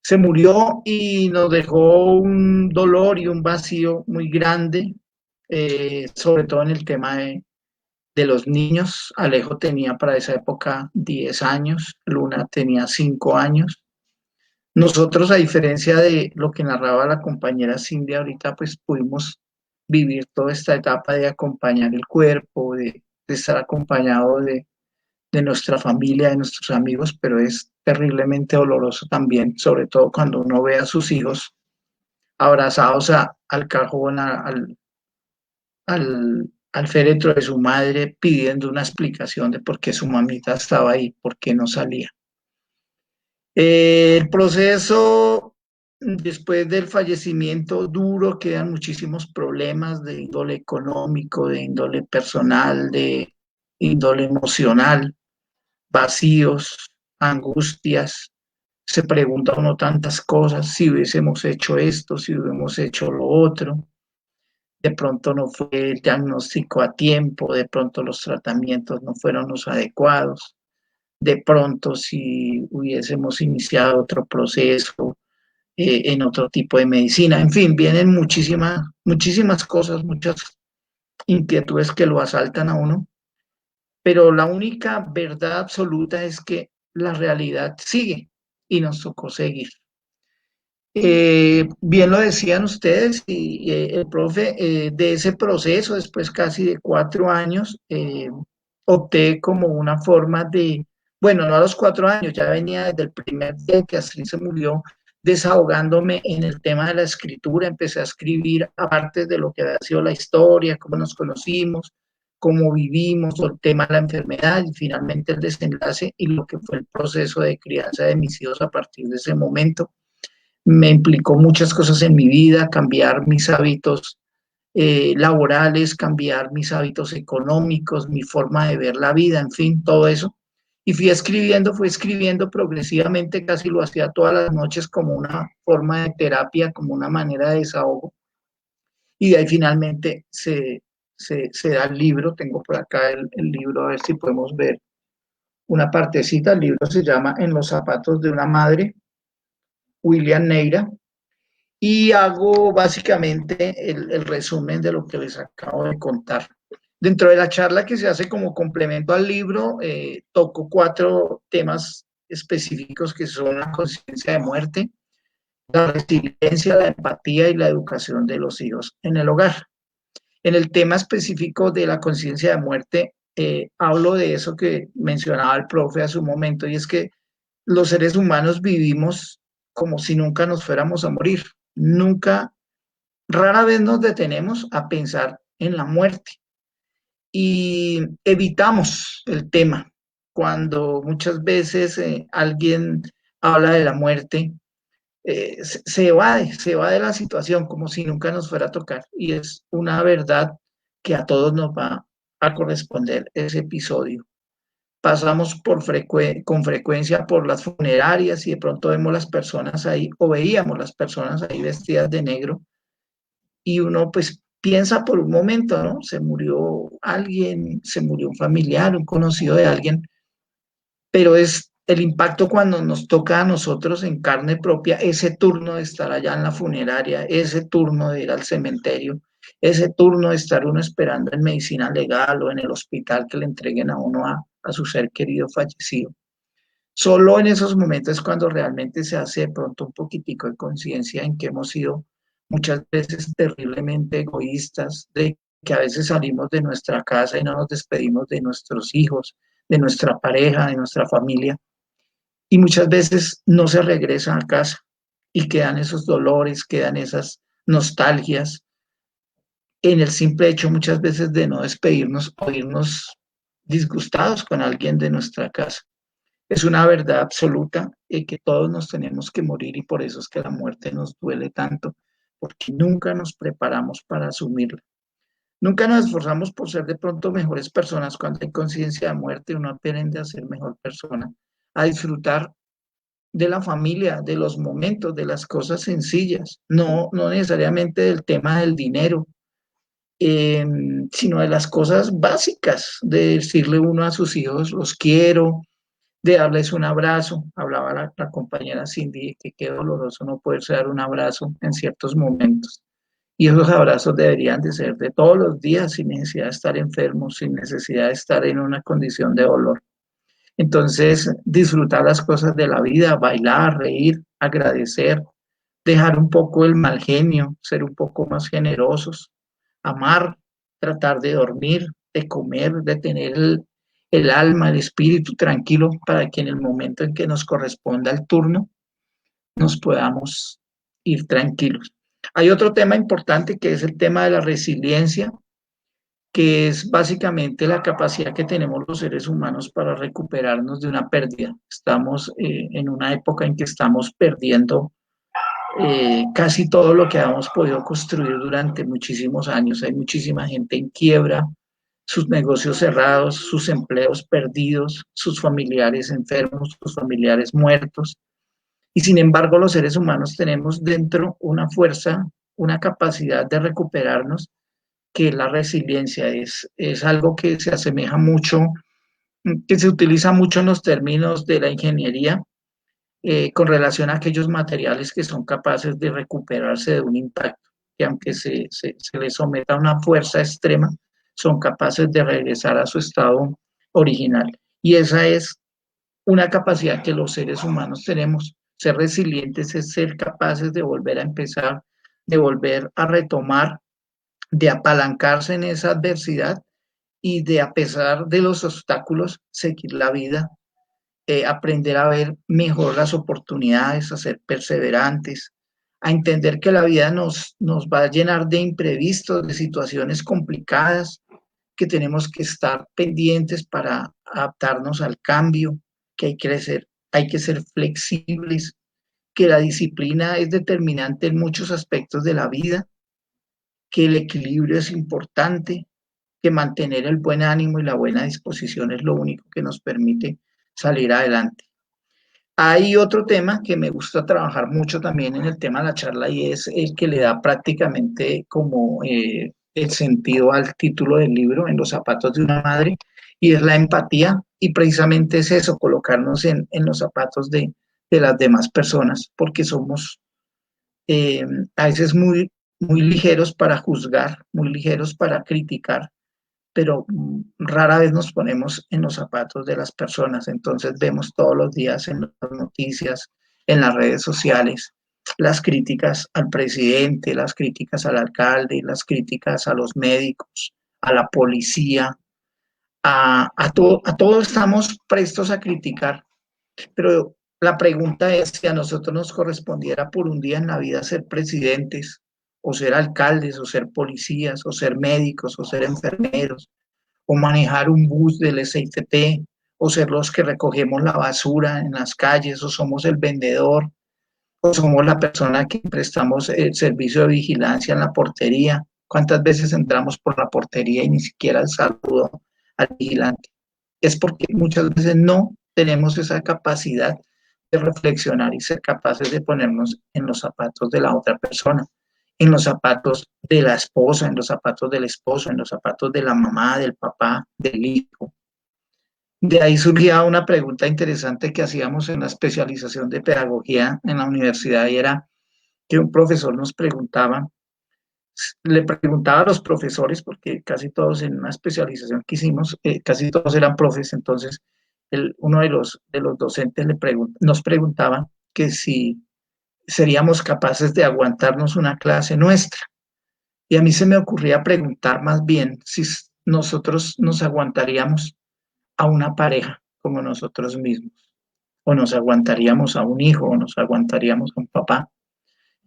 Se murió y nos dejó un dolor y un vacío muy grande, sobre todo en el tema de los niños. Alejo tenía para esa época 10 años, Luna tenía 5 años. Nosotros, a diferencia de lo que narraba la compañera Cindy ahorita, pues pudimos vivir toda esta etapa de acompañar el cuerpo, de estar acompañado de nuestra familia, de nuestros amigos, pero es terriblemente doloroso también, sobre todo cuando uno ve a sus hijos abrazados al cajón, al féretro de su madre, pidiendo una explicación de por qué su mamita estaba ahí, por qué no salía. El proceso, después del fallecimiento duro, quedan muchísimos problemas de índole económico, de índole personal, de índole emocional, vacíos, angustias. Se pregunta uno tantas cosas, si hubiésemos hecho esto, si hubiésemos hecho lo otro. De pronto no fue el diagnóstico a tiempo, de pronto los tratamientos no fueron los adecuados, de pronto si hubiésemos iniciado otro proceso en otro tipo de medicina. En fin, vienen muchísimas cosas, muchas inquietudes que lo asaltan a uno, pero la única verdad absoluta es que la realidad sigue y nos tocó seguir. Bien lo decían ustedes y el profe, de ese proceso, después casi de 4 años, opté como una forma bueno, no a los 4 años, ya venía desde el primer día que Astrid se murió, desahogándome en el tema de la escritura, empecé a escribir aparte de lo que había sido la historia, cómo nos conocimos, cómo vivimos, el tema de la enfermedad y finalmente el desenlace y lo que fue el proceso de crianza de mis hijos a partir de ese momento. Me implicó muchas cosas en mi vida, cambiar mis hábitos laborales, cambiar mis hábitos económicos, mi forma de ver la vida, en fin, todo eso. Y fui escribiendo progresivamente, casi lo hacía todas las noches como una forma de terapia, como una manera de desahogo. Y de ahí finalmente se da el libro, tengo por acá el libro, a ver si podemos ver una partecita, el libro se llama En los zapatos de una madre, William Neira, y hago básicamente el resumen de lo que les acabo de contar. Dentro de la charla que se hace como complemento al libro, toco 4 temas específicos que son la conciencia de muerte, la resiliencia, la empatía y la educación de los hijos en el hogar. En el tema específico de la conciencia de muerte, hablo de eso que mencionaba el profe hace un momento, y es que los seres humanos vivimos como si nunca nos fuéramos a morir. Nunca, rara vez nos detenemos a pensar en la muerte y evitamos el tema. cuando muchas veces alguien habla de la muerte, se evade la situación como si nunca nos fuera a tocar. Y es una verdad que a todos nos va a corresponder ese episodio. Pasamos con frecuencia por las funerarias y de pronto vemos las personas ahí, o veíamos las personas ahí vestidas de negro, y uno pues piensa por un momento, ¿no? Se murió alguien, se murió un familiar, un conocido de alguien, pero es el impacto cuando nos toca a nosotros en carne propia, ese turno de estar allá en la funeraria, ese turno de ir al cementerio, ese turno de estar uno esperando en medicina legal o en el hospital que le entreguen a uno a su ser querido fallecido. Solo en esos momentos es cuando realmente se hace de pronto un poquitico de conciencia en que hemos sido muchas veces terriblemente egoístas, de que a veces salimos de nuestra casa y no nos despedimos de nuestros hijos, de nuestra pareja, de nuestra familia, y muchas veces no se regresa a casa y quedan esos dolores, quedan esas nostalgias en el simple hecho muchas veces de no despedirnos o irnos disgustados con alguien de nuestra casa. Es una verdad absoluta que todos nos tenemos que morir y por eso es que la muerte nos duele tanto, porque nunca nos preparamos para asumirla. Nunca nos esforzamos por ser de pronto mejores personas. Cuando hay conciencia de muerte, uno aprende a ser mejor persona, a disfrutar de la familia, de los momentos, de las cosas sencillas, no necesariamente del tema del dinero, sino de las cosas básicas, de decirle uno a sus hijos, los quiero, de darles un abrazo. Hablaba la compañera Cindy que qué doloroso no poderse dar un abrazo en ciertos momentos. Y esos abrazos deberían de ser de todos los días, sin necesidad de estar enfermos, sin necesidad de estar en una condición de dolor. Entonces, disfrutar las cosas de la vida, bailar, reír, agradecer, dejar un poco el mal genio, ser un poco más generosos, amar, tratar de dormir, de comer, de tener el alma, el espíritu tranquilo para que en el momento en que nos corresponda el turno nos podamos ir tranquilos. Hay otro tema importante que es el tema de la resiliencia, que es básicamente la capacidad que tenemos los seres humanos para recuperarnos de una pérdida. Estamos en una época en que estamos perdiendo casi todo lo que habíamos podido construir durante muchísimos años. Hay muchísima gente en quiebra, sus negocios cerrados, sus empleos perdidos, sus familiares enfermos, sus familiares muertos. Y sin embargo, los seres humanos tenemos dentro una fuerza, una capacidad de recuperarnos, que la resiliencia es algo que se asemeja mucho, que se utiliza mucho en los términos de la ingeniería, con relación a aquellos materiales que son capaces de recuperarse de un impacto, que aunque se les someta a una fuerza extrema, son capaces de regresar a su estado original. Y esa es una capacidad que los seres humanos tenemos. Ser resilientes es ser capaces de volver a empezar, de volver a retomar, de apalancarse en esa adversidad y de, a pesar de los obstáculos, seguir la vida, aprender a ver mejor las oportunidades, a ser perseverantes, a entender que la vida nos va a llenar de imprevistos, de situaciones complicadas, que tenemos que estar pendientes para adaptarnos al cambio, que hay que ser flexibles, que la disciplina es determinante en muchos aspectos de la vida, que el equilibrio es importante, que mantener el buen ánimo y la buena disposición es lo único que nos permite salir adelante. Hay otro tema que me gusta trabajar mucho también en el tema de la charla y es el que le da prácticamente como el sentido al título del libro, En los zapatos de una madre, y es la empatía, y precisamente es eso, colocarnos en los zapatos de las demás personas, porque somos eh, a veces muy ligeros para juzgar, muy ligeros para criticar, pero rara vez nos ponemos en los zapatos de las personas. Entonces vemos todos los días en las noticias, en las redes sociales, las críticas al presidente, las críticas al alcalde, las críticas a los médicos, a la policía, a todo estamos prestos a criticar. Pero la pregunta es si a nosotros nos correspondiera por un día en la vida ser presidentes, o ser alcaldes, o ser policías, o ser médicos, o ser enfermeros, o manejar un bus del SITT, o ser los que recogemos la basura en las calles, o somos el vendedor, o somos la persona que prestamos el servicio de vigilancia en la portería. ¿Cuántas veces entramos por la portería y ni siquiera el saludo al vigilante? Es porque muchas veces no tenemos esa capacidad de reflexionar y ser capaces de ponernos en los zapatos de la otra persona, en los zapatos de la esposa, en los zapatos del esposo, en los zapatos de la mamá, del papá, del hijo. De ahí surgía una pregunta interesante que hacíamos en la especialización de pedagogía en la universidad y era que un profesor nos preguntaba, le preguntaba a los profesores, porque casi todos en una especialización que hicimos, casi todos eran profes, entonces uno de los docentes nos preguntaba que si seríamos capaces de aguantarnos una clase nuestra. Y a mí se me ocurría preguntar más bien si nosotros nos aguantaríamos a una pareja como nosotros mismos, o nos aguantaríamos a un hijo, o nos aguantaríamos a un papá.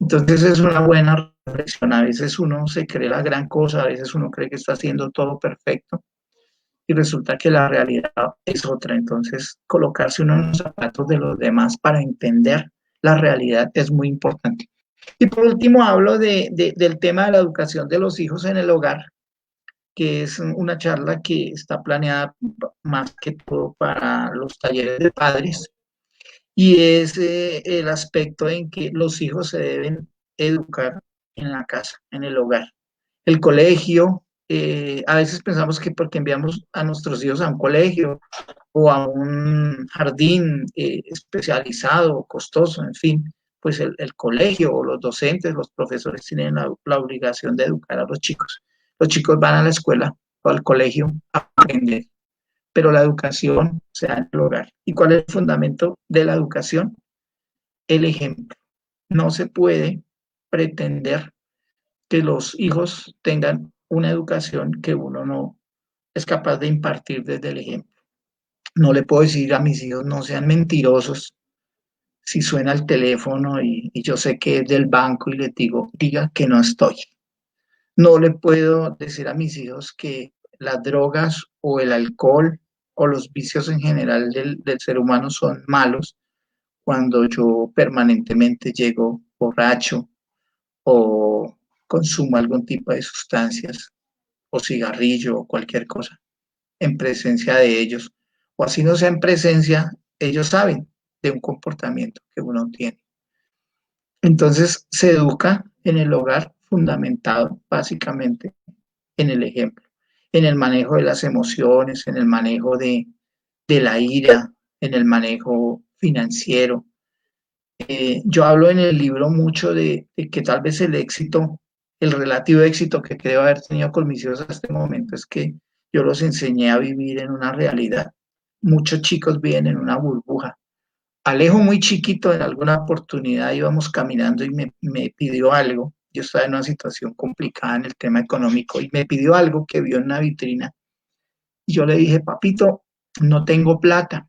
Entonces es una buena reflexión. A veces uno se cree la gran cosa, a veces uno cree que está haciendo todo perfecto y resulta que la realidad es otra. Entonces colocarse uno en los zapatos de los demás para entender la realidad es muy importante. Y por último hablo del tema de la educación de los hijos en el hogar, que es una charla que está planeada más que todo para los talleres de padres, y es el aspecto en que los hijos se deben educar en la casa, en el hogar. El colegio, a veces pensamos que porque enviamos a nuestros hijos a un colegio o a un jardín especializado, costoso, en fin, pues el colegio o los docentes, los profesores tienen la obligación de educar a los chicos. Los chicos van a la escuela o al colegio a aprender, pero la educación se da en el hogar. ¿Y cuál es el fundamento de la educación? El ejemplo. No se puede pretender que los hijos tengan una educación que uno no es capaz de impartir desde el ejemplo. No le puedo decir a mis hijos no sean mentirosos si suena el teléfono y yo sé que es del banco y les digo, diga que no estoy. No le puedo decir a mis hijos que las drogas o el alcohol o los vicios en general del ser humano son malos cuando yo permanentemente llego borracho o consumo algún tipo de sustancias o cigarrillo o cualquier cosa en presencia de ellos. O así no sea en presencia, ellos saben de un comportamiento que uno tiene. Entonces se educa en el hogar fundamentado básicamente en el ejemplo, en el manejo de las emociones, en el manejo de la ira, en el manejo financiero. Yo hablo en el libro mucho de que tal vez el éxito, el relativo éxito que creo haber tenido con mis hijos hasta este momento es que yo los enseñé a vivir en una realidad. Muchos chicos viven en una burbuja. Alejo muy chiquito en alguna oportunidad íbamos caminando y me pidió algo. Yo estaba en una situación complicada en el tema económico y me pidió algo que vio en una vitrina. Y yo le dije, papito, no tengo plata.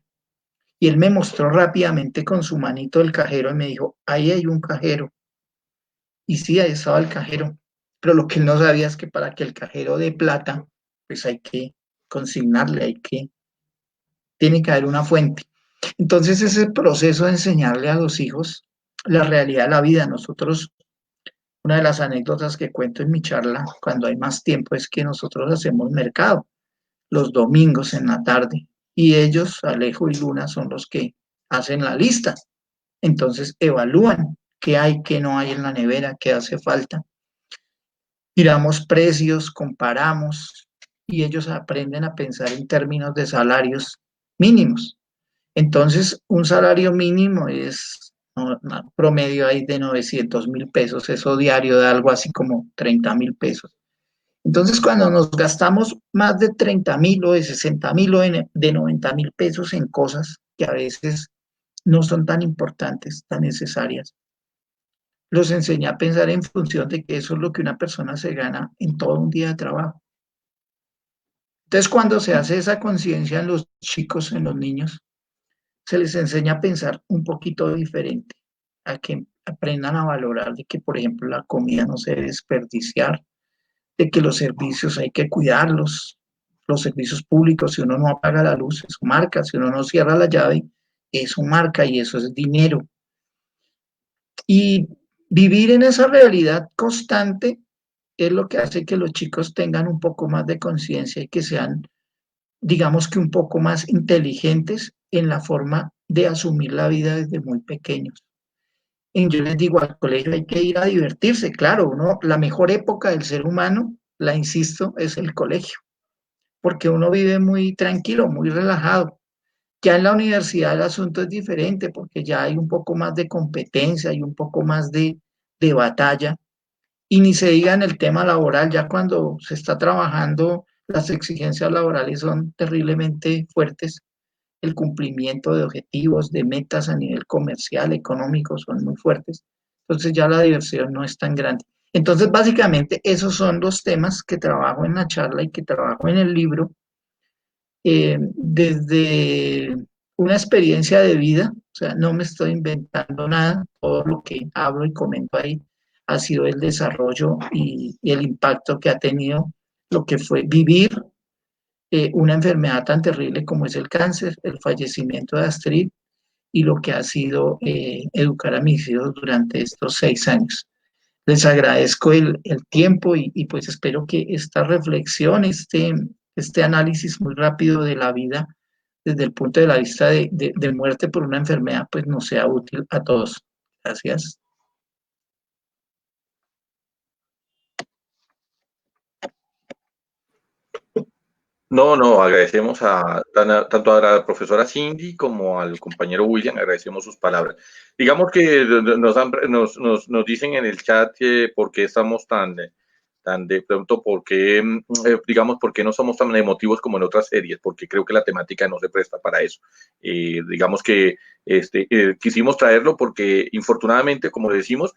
Y él me mostró rápidamente con su manito el cajero y me dijo, ahí hay un cajero. Y sí, ahí estaba el cajero. Pero lo que él no sabía es que para que el cajero dé plata, pues hay que consignarle, tiene que haber una fuente. Entonces, ese proceso de enseñarle a los hijos la realidad de la vida. Nosotros, una de las anécdotas que cuento en mi charla, cuando hay más tiempo, es que nosotros hacemos mercado los domingos en la tarde y ellos, Alejo y Luna, son los que hacen la lista. Entonces, evalúan qué hay, qué no hay en la nevera, qué hace falta. Miramos precios, comparamos y ellos aprenden a pensar en términos de salarios mínimos. Entonces, un salario mínimo es un promedio ahí de 900.000 pesos, eso diario da algo así como 30.000 pesos. Entonces, cuando nos gastamos más de 30.000 o de 60.000 o de 90.000 pesos en cosas que a veces no son tan importantes, tan necesarias, los enseñé a pensar en función de que eso es lo que una persona se gana en todo un día de trabajo. Entonces, cuando se hace esa conciencia en los chicos, en los niños, se les enseña a pensar un poquito diferente, a que aprendan a valorar de que, por ejemplo, la comida no se debe desperdiciar, de que los servicios hay que cuidarlos, los servicios públicos, si uno no apaga la luz, eso marca, si uno no cierra la llave, eso marca y eso es dinero. Y vivir en esa realidad constante es lo que hace que los chicos tengan un poco más de conciencia y que sean, digamos que un poco más inteligentes en la forma de asumir la vida desde muy pequeños. Y yo les digo, al colegio hay que ir a divertirse, claro, ¿no? La mejor época del ser humano, la insisto, es el colegio, porque uno vive muy tranquilo, muy relajado. Ya en la universidad el asunto es diferente, porque ya hay un poco más de competencia, hay un poco más de batalla, y ni se diga en el tema laboral, ya cuando se está trabajando, las exigencias laborales son terriblemente fuertes, el cumplimiento de objetivos, de metas a nivel comercial, económico, son muy fuertes. Entonces ya la diversión no es tan grande. Entonces, básicamente, esos son los temas que trabajo en la charla y que trabajo en el libro, desde una experiencia de vida, o sea, no me estoy inventando nada, todo lo que hablo y comento ahí ha sido el desarrollo y el impacto que ha tenido lo que fue vivir una enfermedad tan terrible como es el cáncer, el fallecimiento de Astrid y lo que ha sido educar a mis hijos durante estos 6 años. Les agradezco el tiempo y pues espero que esta reflexión, este análisis muy rápido de la vida desde el punto de la vista de muerte por una enfermedad, pues nos sea útil a todos. Gracias. No, agradecemos tanto a la profesora Cindy como al compañero William, agradecemos sus palabras. Digamos que nos dicen en el chat que por qué estamos tan de pronto, porque, digamos, porque no somos tan emotivos como en otras series, porque creo que la temática no se presta para eso. Digamos que quisimos traerlo porque, infortunadamente, como decimos,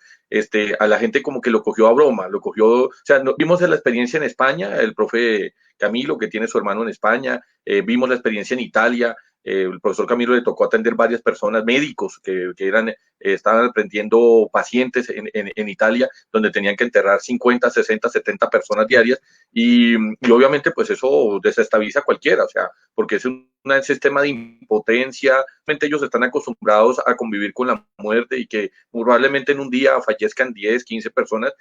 a la gente como que lo cogió a broma, o sea, vimos la experiencia en España, el profe Camilo, que tiene su hermano en España, vimos la experiencia en Italia, el profesor Camilo le tocó atender varias personas, médicos que estaban aprendiendo pacientes en Italia, donde tenían que enterrar 50, 60, 70 personas diarias, y obviamente pues eso desestabiliza a cualquiera, o sea, porque es un sistema de impotencia, ellos están acostumbrados a convivir con la muerte y que probablemente en un día fallezcan 10, 15 personas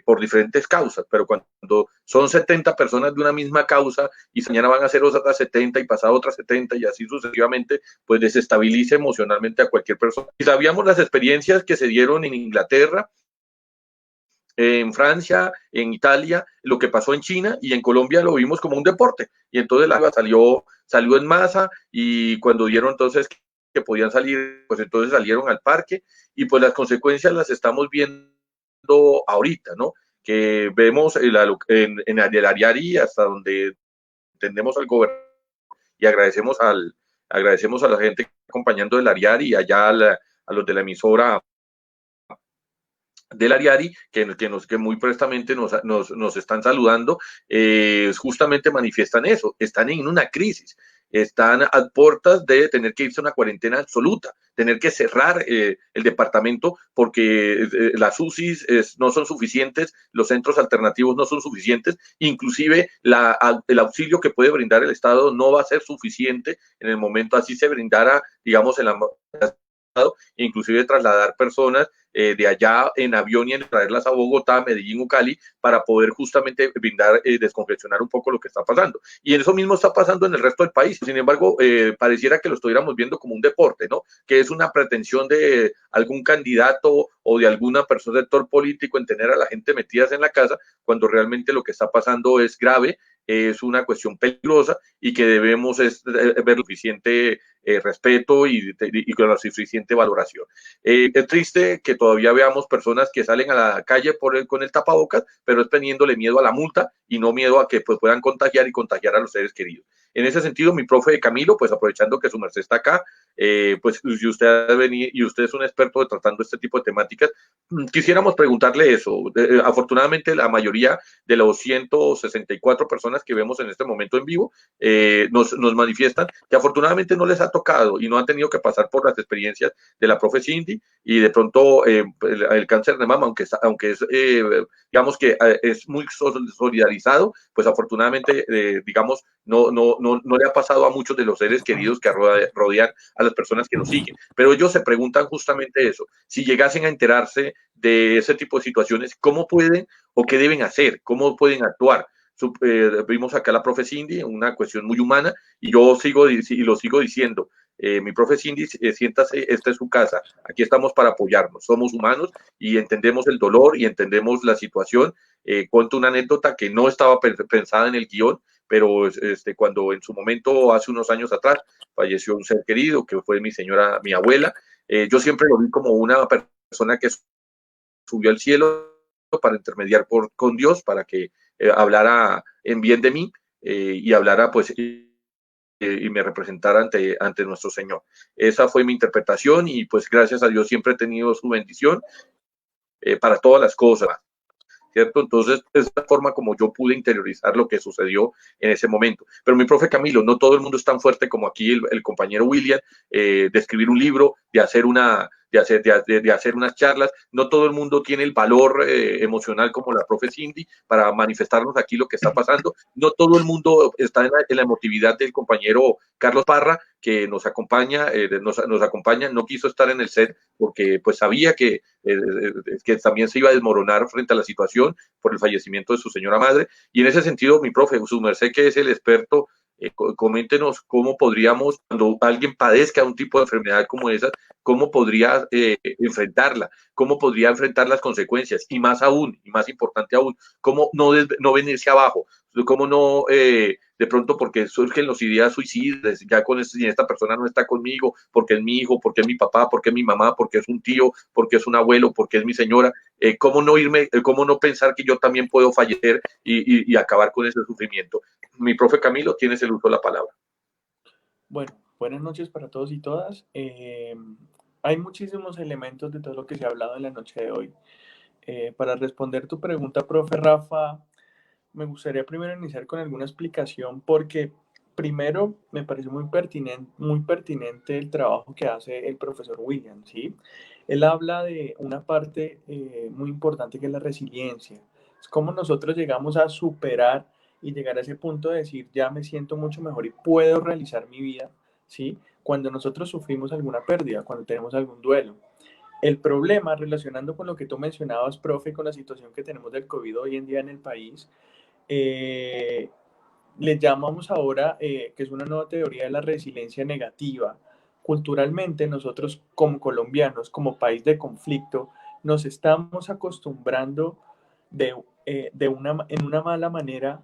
por diferentes causas, pero cuando son 70 personas de una misma causa y mañana van a ser otras 70 y pasado otras 70 y así sucesivamente, pues desestabiliza emocionalmente a cualquier persona. Y sabíamos las experiencias que se dieron en Inglaterra, en Francia, en Italia, lo que pasó en China, y en Colombia lo vimos como un deporte. Y entonces la salió en masa, y cuando dieron entonces que podían salir, pues entonces salieron al parque, y pues las consecuencias las estamos viendo ahorita, ¿no? Que vemos en el Ariari, hasta donde entendemos al gobernador, y agradecemos a la gente acompañando el Ariari, y allá a los de la emisora del Ariari, que muy prestamente nos están saludando, justamente manifiestan eso, están en una crisis, están a puertas de tener que irse a una cuarentena absoluta, tener que cerrar el departamento porque las UCIs no son suficientes, los centros alternativos no son suficientes, inclusive el auxilio que puede brindar el Estado no va a ser suficiente en el momento, así se brindara, digamos, en la inclusive trasladar personas de allá en avión y traerlas a Bogotá, Medellín o Cali para poder justamente brindar, descongestionar un poco lo que está pasando. Y eso mismo está pasando en el resto del país. Sin embargo, pareciera que lo estuviéramos viendo como un deporte, ¿no? Que es una pretensión de algún candidato o de alguna persona, sector político, en tener a la gente metidas en la casa, cuando realmente lo que está pasando es grave, es una cuestión peligrosa y que debemos ver suficiente respeto y con la suficiente valoración. Es triste que todavía veamos personas que salen a la calle con el tapabocas, pero es teniéndole miedo a la multa y no miedo a que pues, puedan contagiar y contagiar a los seres queridos. En ese sentido, mi profe Camilo, pues aprovechando que su merced está acá, pues si usted ha venido y usted es un experto de tratando este tipo de temáticas, quisiéramos preguntarle eso. Afortunadamente, la mayoría de los 164 personas que vemos en este momento en vivo nos manifiestan que afortunadamente no les ha tocado y no han tenido que pasar por las experiencias de la profe Cindy, y de pronto el cáncer de mama, aunque es digamos que es muy solidarizado, pues afortunadamente, digamos, no le ha pasado a muchos de los seres queridos que rodean a las personas que nos siguen. Pero ellos se preguntan justamente eso: si llegasen a enterarse de ese tipo de situaciones, ¿cómo pueden o qué deben hacer? ¿Cómo pueden actuar? Vimos acá a la profe Cindy, una cuestión muy humana, y yo lo sigo diciendo. Mi profe Cindy, siéntase, esta es su casa, aquí estamos para apoyarnos, somos humanos y entendemos el dolor y entendemos la situación. Cuento una anécdota que no estaba pensada en el guión, pero cuando en su momento, hace unos años atrás, falleció un ser querido, que fue mi señora, mi abuela, yo siempre lo vi como una persona que subió al cielo para intermediar con Dios, para que hablara en bien de mí, y hablara pues y me representara ante nuestro Señor. Esa fue mi interpretación, y pues gracias a Dios siempre he tenido su bendición para todas las cosas, ¿cierto? Entonces, es la forma como yo pude interiorizar lo que sucedió en ese momento. Pero mi profe Camilo, no todo el mundo es tan fuerte como aquí el compañero William, de escribir un libro, de hacer unas charlas. No todo el mundo tiene el valor emocional como la profe Cindy para manifestarnos aquí lo que está pasando. No todo el mundo está en la emotividad del compañero Carlos Parra, que nos acompaña, no quiso estar en el set porque pues sabía que también se iba a desmoronar frente a la situación por el fallecimiento de su señora madre. Y en ese sentido, mi profe, su merced, que es el experto, coméntenos cómo podríamos, cuando alguien padezca un tipo de enfermedad como esa, cómo podría enfrentarla, cómo podría enfrentar las consecuencias, y más aún, y más importante aún, cómo no venirse abajo, cómo no, de pronto, porque surgen las ideas suicidas, ya con si esta persona no está conmigo, porque es mi hijo, porque es mi papá, porque es mi mamá, porque es un tío, porque es un abuelo, porque es mi señora, cómo no pensar que yo también puedo fallecer y acabar con ese sufrimiento. Mi profe Camilo, tienes el uso de la palabra. Bueno, buenas noches para todos y todas. Hay muchísimos elementos de todo lo que se ha hablado en la noche de hoy. Para responder tu pregunta, profe Rafa, me gustaría primero iniciar con alguna explicación, porque primero me parece muy pertinente el trabajo que hace el profesor William, ¿sí? Él habla de una parte muy importante, que es la resiliencia. Es como nosotros llegamos a superar y llegar a ese punto de decir, ya me siento mucho mejor y puedo realizar mi vida, ¿sí? Cuando nosotros sufrimos alguna pérdida, cuando tenemos algún duelo. El problema, relacionando con lo que tú mencionabas, profe, con la situación que tenemos del COVID hoy en día en el país, eh, le llamamos ahora, que es una nueva teoría de la resiliencia negativa. Culturalmente, nosotros como colombianos, como país de conflicto, nos estamos acostumbrando en una mala manera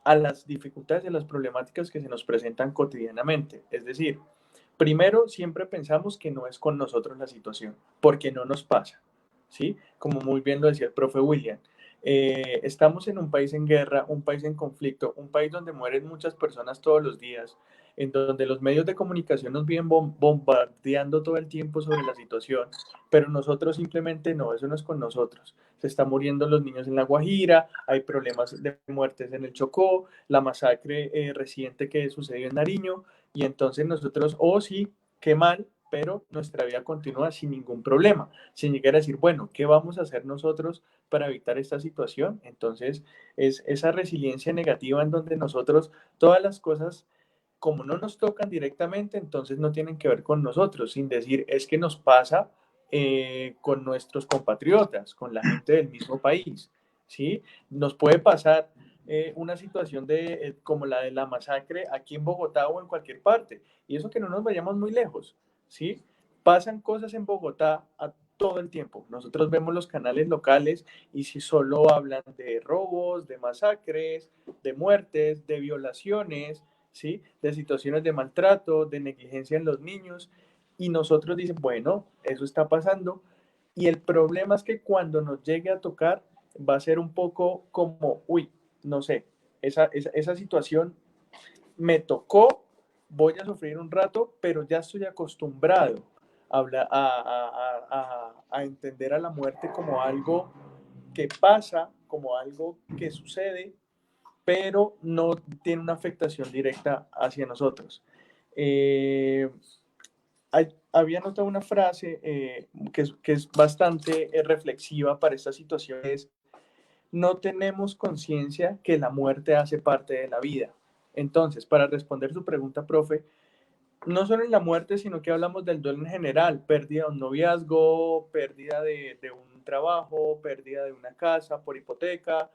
a las dificultades y a las problemáticas que se nos presentan cotidianamente. Es decir, primero siempre pensamos que no es con nosotros la situación, porque no nos pasa, ¿sí? Como muy bien lo decía el profe William. Estamos en un país en guerra, un país en conflicto, un país donde mueren muchas personas todos los días, en donde los medios de comunicación nos vienen bombardeando todo el tiempo sobre la situación, pero nosotros simplemente no, eso no es con nosotros. Se están muriendo los niños en La Guajira, hay problemas de muertes en el Chocó, la masacre reciente que sucedió en Nariño, y entonces nosotros, oh sí, qué mal, pero nuestra vida continúa sin ningún problema, sin llegar a decir, bueno, ¿qué vamos a hacer nosotros para evitar esta situación? Entonces, es esa resiliencia negativa en donde nosotros, todas las cosas, como no nos tocan directamente, entonces no tienen que ver con nosotros, sin decir, es que nos pasa con nuestros compatriotas, con la gente del mismo país, ¿sí? Nos puede pasar una situación como la de la masacre aquí en Bogotá o en cualquier parte, y eso que no nos vayamos muy lejos, ¿sí? Pasan cosas en Bogotá todo el tiempo. Nosotros vemos los canales locales y si solo hablan de robos, de masacres, de muertes, de violaciones, ¿sí? De situaciones de maltrato, de negligencia en los niños, y nosotros dicen, bueno, eso está pasando, y el problema es que cuando nos llegue a tocar va a ser un poco como, uy, no sé, esa situación me tocó voy a sufrir un rato, pero ya estoy acostumbrado a entender a la muerte como algo que pasa, como algo que sucede, pero no tiene una afectación directa hacia nosotros. Había notado una frase que es bastante reflexiva para esta situación, es: no tenemos conciencia que la muerte hace parte de la vida. Entonces, para responder su pregunta, profe, no solo en la muerte, sino que hablamos del duelo en general: pérdida de un noviazgo, pérdida de un trabajo, pérdida de una casa por hipoteca,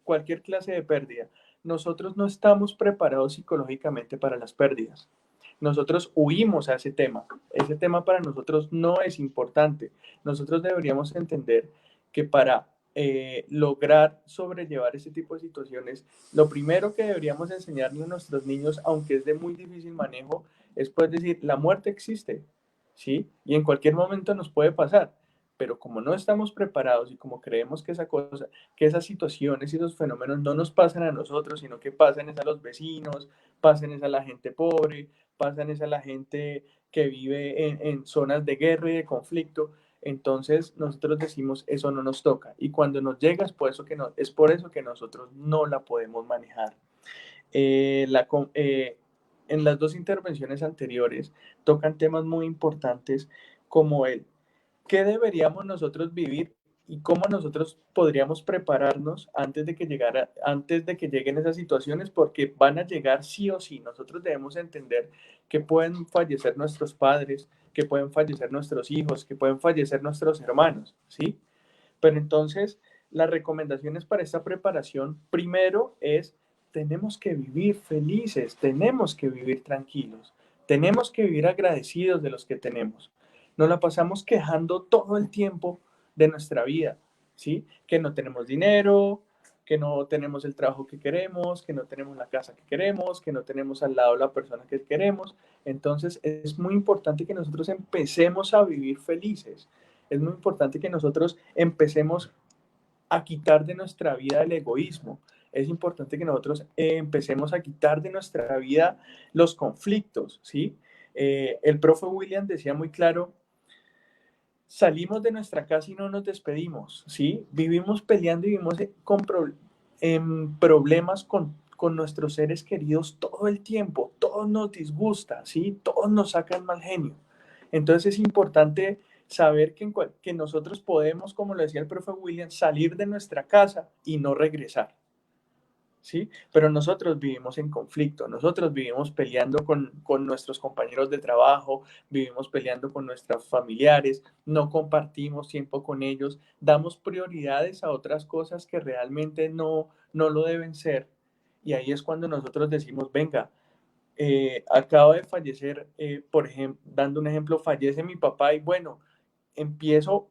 cualquier clase de pérdida. Nosotros no estamos preparados psicológicamente para las pérdidas. Nosotros huimos a ese tema. Ese tema para nosotros no es importante. Nosotros deberíamos entender que para lograr sobrellevar ese tipo de situaciones, lo primero que deberíamos enseñarle a nuestros niños, aunque es de muy difícil manejo, es pues decir: la muerte existe, ¿sí? Y en cualquier momento nos puede pasar. Pero como no estamos preparados y como creemos que que esas situaciones y esos fenómenos no nos pasan a nosotros, sino que pasan es a los vecinos, pasan es a la gente pobre, pasan es a la gente que vive en zonas de guerra y de conflicto, entonces nosotros decimos: eso no nos toca. Y cuando nos llega es por eso que nosotros no la podemos manejar. En las dos intervenciones anteriores tocan temas muy importantes como el qué deberíamos nosotros vivir y cómo nosotros podríamos prepararnos antes de que lleguen esas situaciones, porque van a llegar sí o sí. Nosotros debemos entender que pueden fallecer nuestros padres, que pueden fallecer nuestros hijos, que pueden fallecer nuestros hermanos, ¿sí? Pero entonces, las recomendaciones para esta preparación, primero es: tenemos que vivir felices, tenemos que vivir tranquilos, tenemos que vivir agradecidos de los que tenemos. Nos la pasamos quejando todo el tiempo de nuestra vida, ¿sí? Que no tenemos dinero, que no tenemos el trabajo que queremos, que no tenemos la casa que queremos, que no tenemos al lado la persona que queremos. Entonces, es muy importante que nosotros empecemos a vivir felices. Es muy importante que nosotros empecemos a quitar de nuestra vida el egoísmo. Es importante que nosotros empecemos a quitar de nuestra vida los conflictos, ¿sí? El profe William decía muy claro: salimos de nuestra casa y no nos despedimos, ¿sí? Vivimos peleando y vivimos en problemas con nuestros seres queridos todo el tiempo. Todo nos disgusta, ¿sí? Todos nos sacan mal genio. Entonces es importante saber que nosotros podemos, como lo decía el profe William, salir de nuestra casa y no regresar, ¿sí? Pero nosotros vivimos en conflicto, nosotros vivimos peleando con nuestros compañeros de trabajo, vivimos peleando con nuestros familiares, no compartimos tiempo con ellos, damos prioridades a otras cosas que realmente no lo deben ser. Y ahí es cuando nosotros decimos: venga, acaba de fallecer, por ejemplo, dando un ejemplo, fallece mi papá y bueno, empiezo: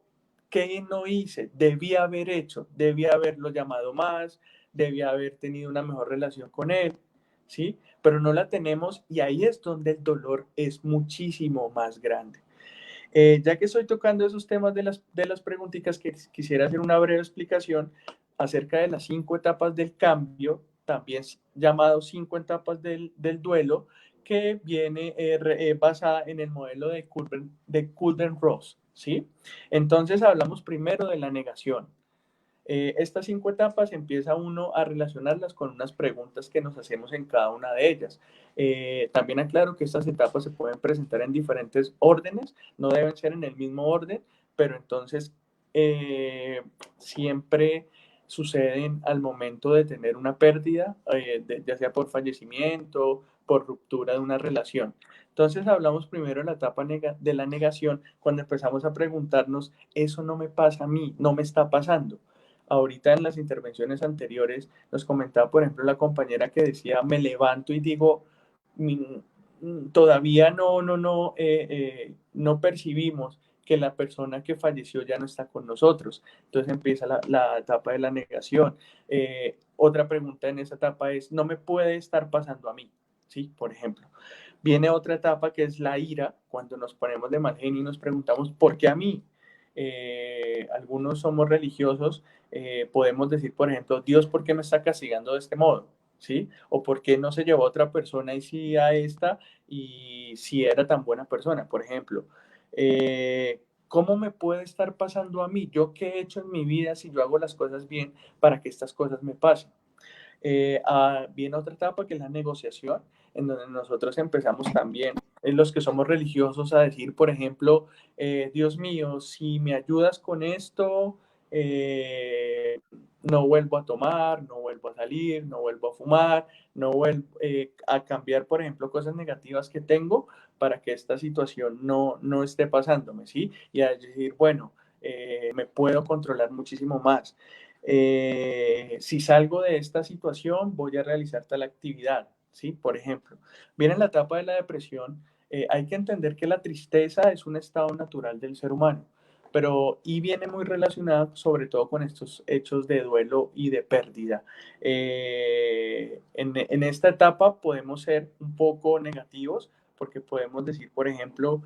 ¿qué no hice? Debía haber hecho, debía haberlo llamado más, debía haber tenido una mejor relación con él, ¿sí? Pero no la tenemos y ahí es donde el dolor es muchísimo más grande. Ya que estoy tocando esos temas de las preguntitas, que quisiera hacer una breve explicación acerca de las 5 etapas del cambio, también llamado 5 etapas del duelo, que viene basada en el modelo de Kubler-Ross, ¿sí? Entonces hablamos primero de la negación. Estas 5 etapas empieza uno a relacionarlas con unas preguntas que nos hacemos en cada una de ellas. También aclaro que estas etapas se pueden presentar en diferentes órdenes, no deben ser en el mismo orden, pero entonces siempre suceden al momento de tener una pérdida, ya sea por fallecimiento, por ruptura de una relación. Entonces hablamos primero de la etapa de la negación, cuando empezamos a preguntarnos: eso no me pasa a mí, no me está pasando. Ahorita en las intervenciones anteriores nos comentaba, por ejemplo, la compañera que decía: me levanto y digo, todavía no percibimos que la persona que falleció ya no está con nosotros. Entonces empieza la etapa de la negación. Otra pregunta en esa etapa es: no me puede estar pasando a mí, ¿sí? Por ejemplo. Viene otra etapa que es la ira, cuando nos ponemos de mal genio y nos preguntamos: ¿por qué a mí? Algunos somos religiosos, podemos decir, por ejemplo: Dios, ¿por qué me está castigando de este modo? ¿sí? O por qué no se llevó a otra persona y sí a esta y si era tan buena persona, por ejemplo. ¿Cómo me puede estar pasando a mí? ¿Yo qué he hecho en mi vida si yo hago las cosas bien para que estas cosas me pasen? Viene otra etapa que es la negociación, en donde nosotros empezamos también, en los que somos religiosos, a decir, por ejemplo, Dios mío, si me ayudas con esto, no vuelvo a tomar, no vuelvo a salir, no vuelvo a fumar, no vuelvo a cambiar, por ejemplo, cosas negativas que tengo para que esta situación no esté pasándome, ¿sí? Y a decir, bueno, me puedo controlar muchísimo más. Si salgo de esta situación, voy a realizar tal actividad, ¿sí? Por ejemplo, viene la etapa de la depresión. Hay que entender que la tristeza es un estado natural del ser humano, pero y viene muy relacionada sobre todo con estos hechos de duelo y de pérdida. En esta etapa podemos ser un poco negativos porque podemos decir, por ejemplo,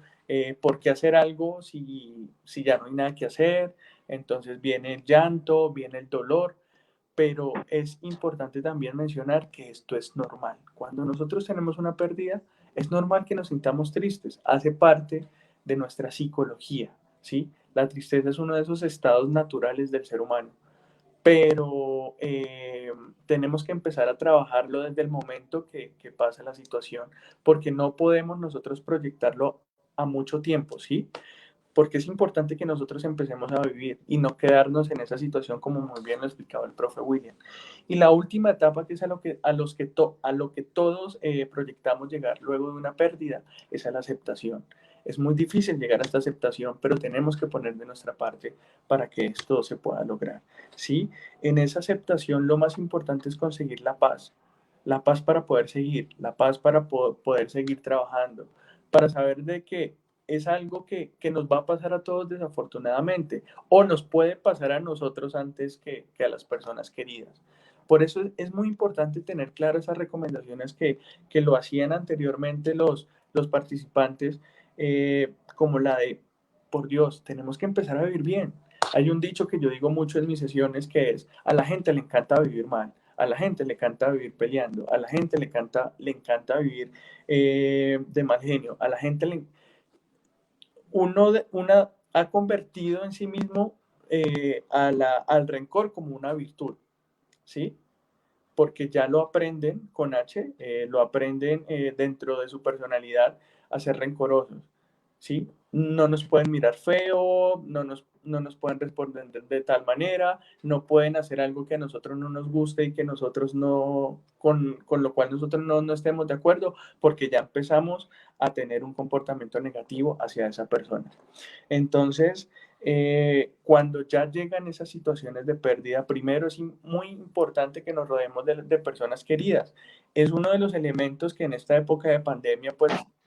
¿por qué hacer algo si ya no hay nada que hacer? Entonces viene el llanto, viene el dolor, pero es importante también mencionar que esto es normal. Cuando nosotros tenemos una pérdida, es normal que nos sintamos tristes, hace parte de nuestra psicología, ¿sí? La tristeza es uno de esos estados naturales del ser humano, pero tenemos que empezar a trabajarlo desde el momento que pasa la situación, porque no podemos nosotros proyectarlo a mucho tiempo, ¿sí? Porque es importante que nosotros empecemos a vivir y no quedarnos en esa situación como muy bien lo explicaba el profe William. Y la última etapa, que es a lo que todos proyectamos llegar luego de una pérdida, es a la aceptación. Es muy difícil llegar a esta aceptación, pero tenemos que poner de nuestra parte para que esto se pueda lograr. ¿Sí? En esa aceptación lo más importante es conseguir la paz para poder seguir, la paz para poder seguir trabajando, para saber de que es algo que nos va a pasar a todos desafortunadamente, o nos puede pasar a nosotros antes que a las personas queridas. Por eso es muy importante tener claras esas recomendaciones que lo hacían anteriormente los participantes, como la de, por Dios, tenemos que empezar a vivir bien. Hay un dicho que yo digo mucho en mis sesiones que es, a la gente le encanta vivir mal, a la gente le encanta vivir peleando, a la gente le encanta vivir de mal genio, a la gente le una ha convertido en sí mismo al rencor como una virtud, ¿sí? Porque ya lo aprenden con H, lo aprenden dentro de su personalidad a ser rencorosos, ¿sí? No nos pueden mirar feo, no nos pueden responder de tal manera, no pueden hacer algo que a nosotros no nos guste y que nosotros no, con lo cual nosotros no estemos de acuerdo, porque ya empezamos a tener un comportamiento negativo hacia esa persona. Entonces, cuando ya llegan esas situaciones de pérdida, primero es muy importante que nos rodeemos de personas queridas. Es uno de los elementos que en esta época de pandemia,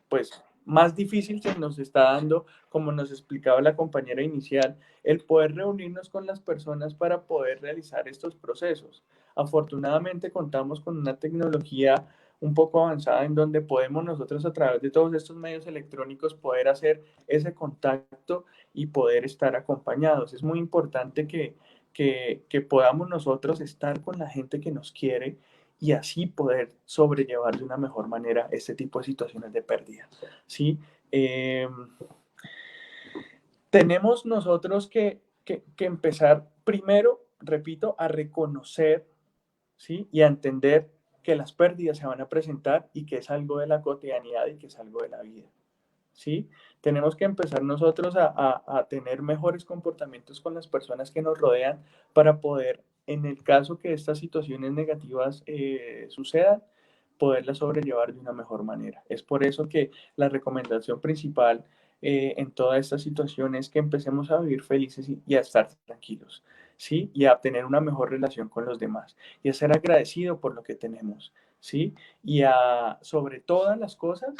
pues más difícil se nos está dando, como nos explicaba la compañera inicial, el poder reunirnos con las personas para poder realizar estos procesos. Afortunadamente contamos con una tecnología un poco avanzada en donde podemos nosotros a través de todos estos medios electrónicos poder hacer ese contacto y poder estar acompañados. Es muy importante que podamos nosotros estar con la gente que nos quiere y así poder sobrellevar de una mejor manera este tipo de situaciones de pérdida. ¿Sí? Tenemos nosotros que empezar primero, repito, a reconocer, ¿sí? Y a entender que las pérdidas se van a presentar y que es algo de la cotidianidad y que es algo de la vida. ¿Sí? Tenemos que empezar nosotros a tener mejores comportamientos con las personas que nos rodean para poder, en el caso que estas situaciones negativas sucedan, poderlas sobrellevar de una mejor manera. Es por eso que la recomendación principal en toda esta situación es que empecemos a vivir felices y a estar tranquilos, ¿sí? Y a tener una mejor relación con los demás y a ser agradecido por lo que tenemos, ¿sí? Y a, sobre todas las cosas,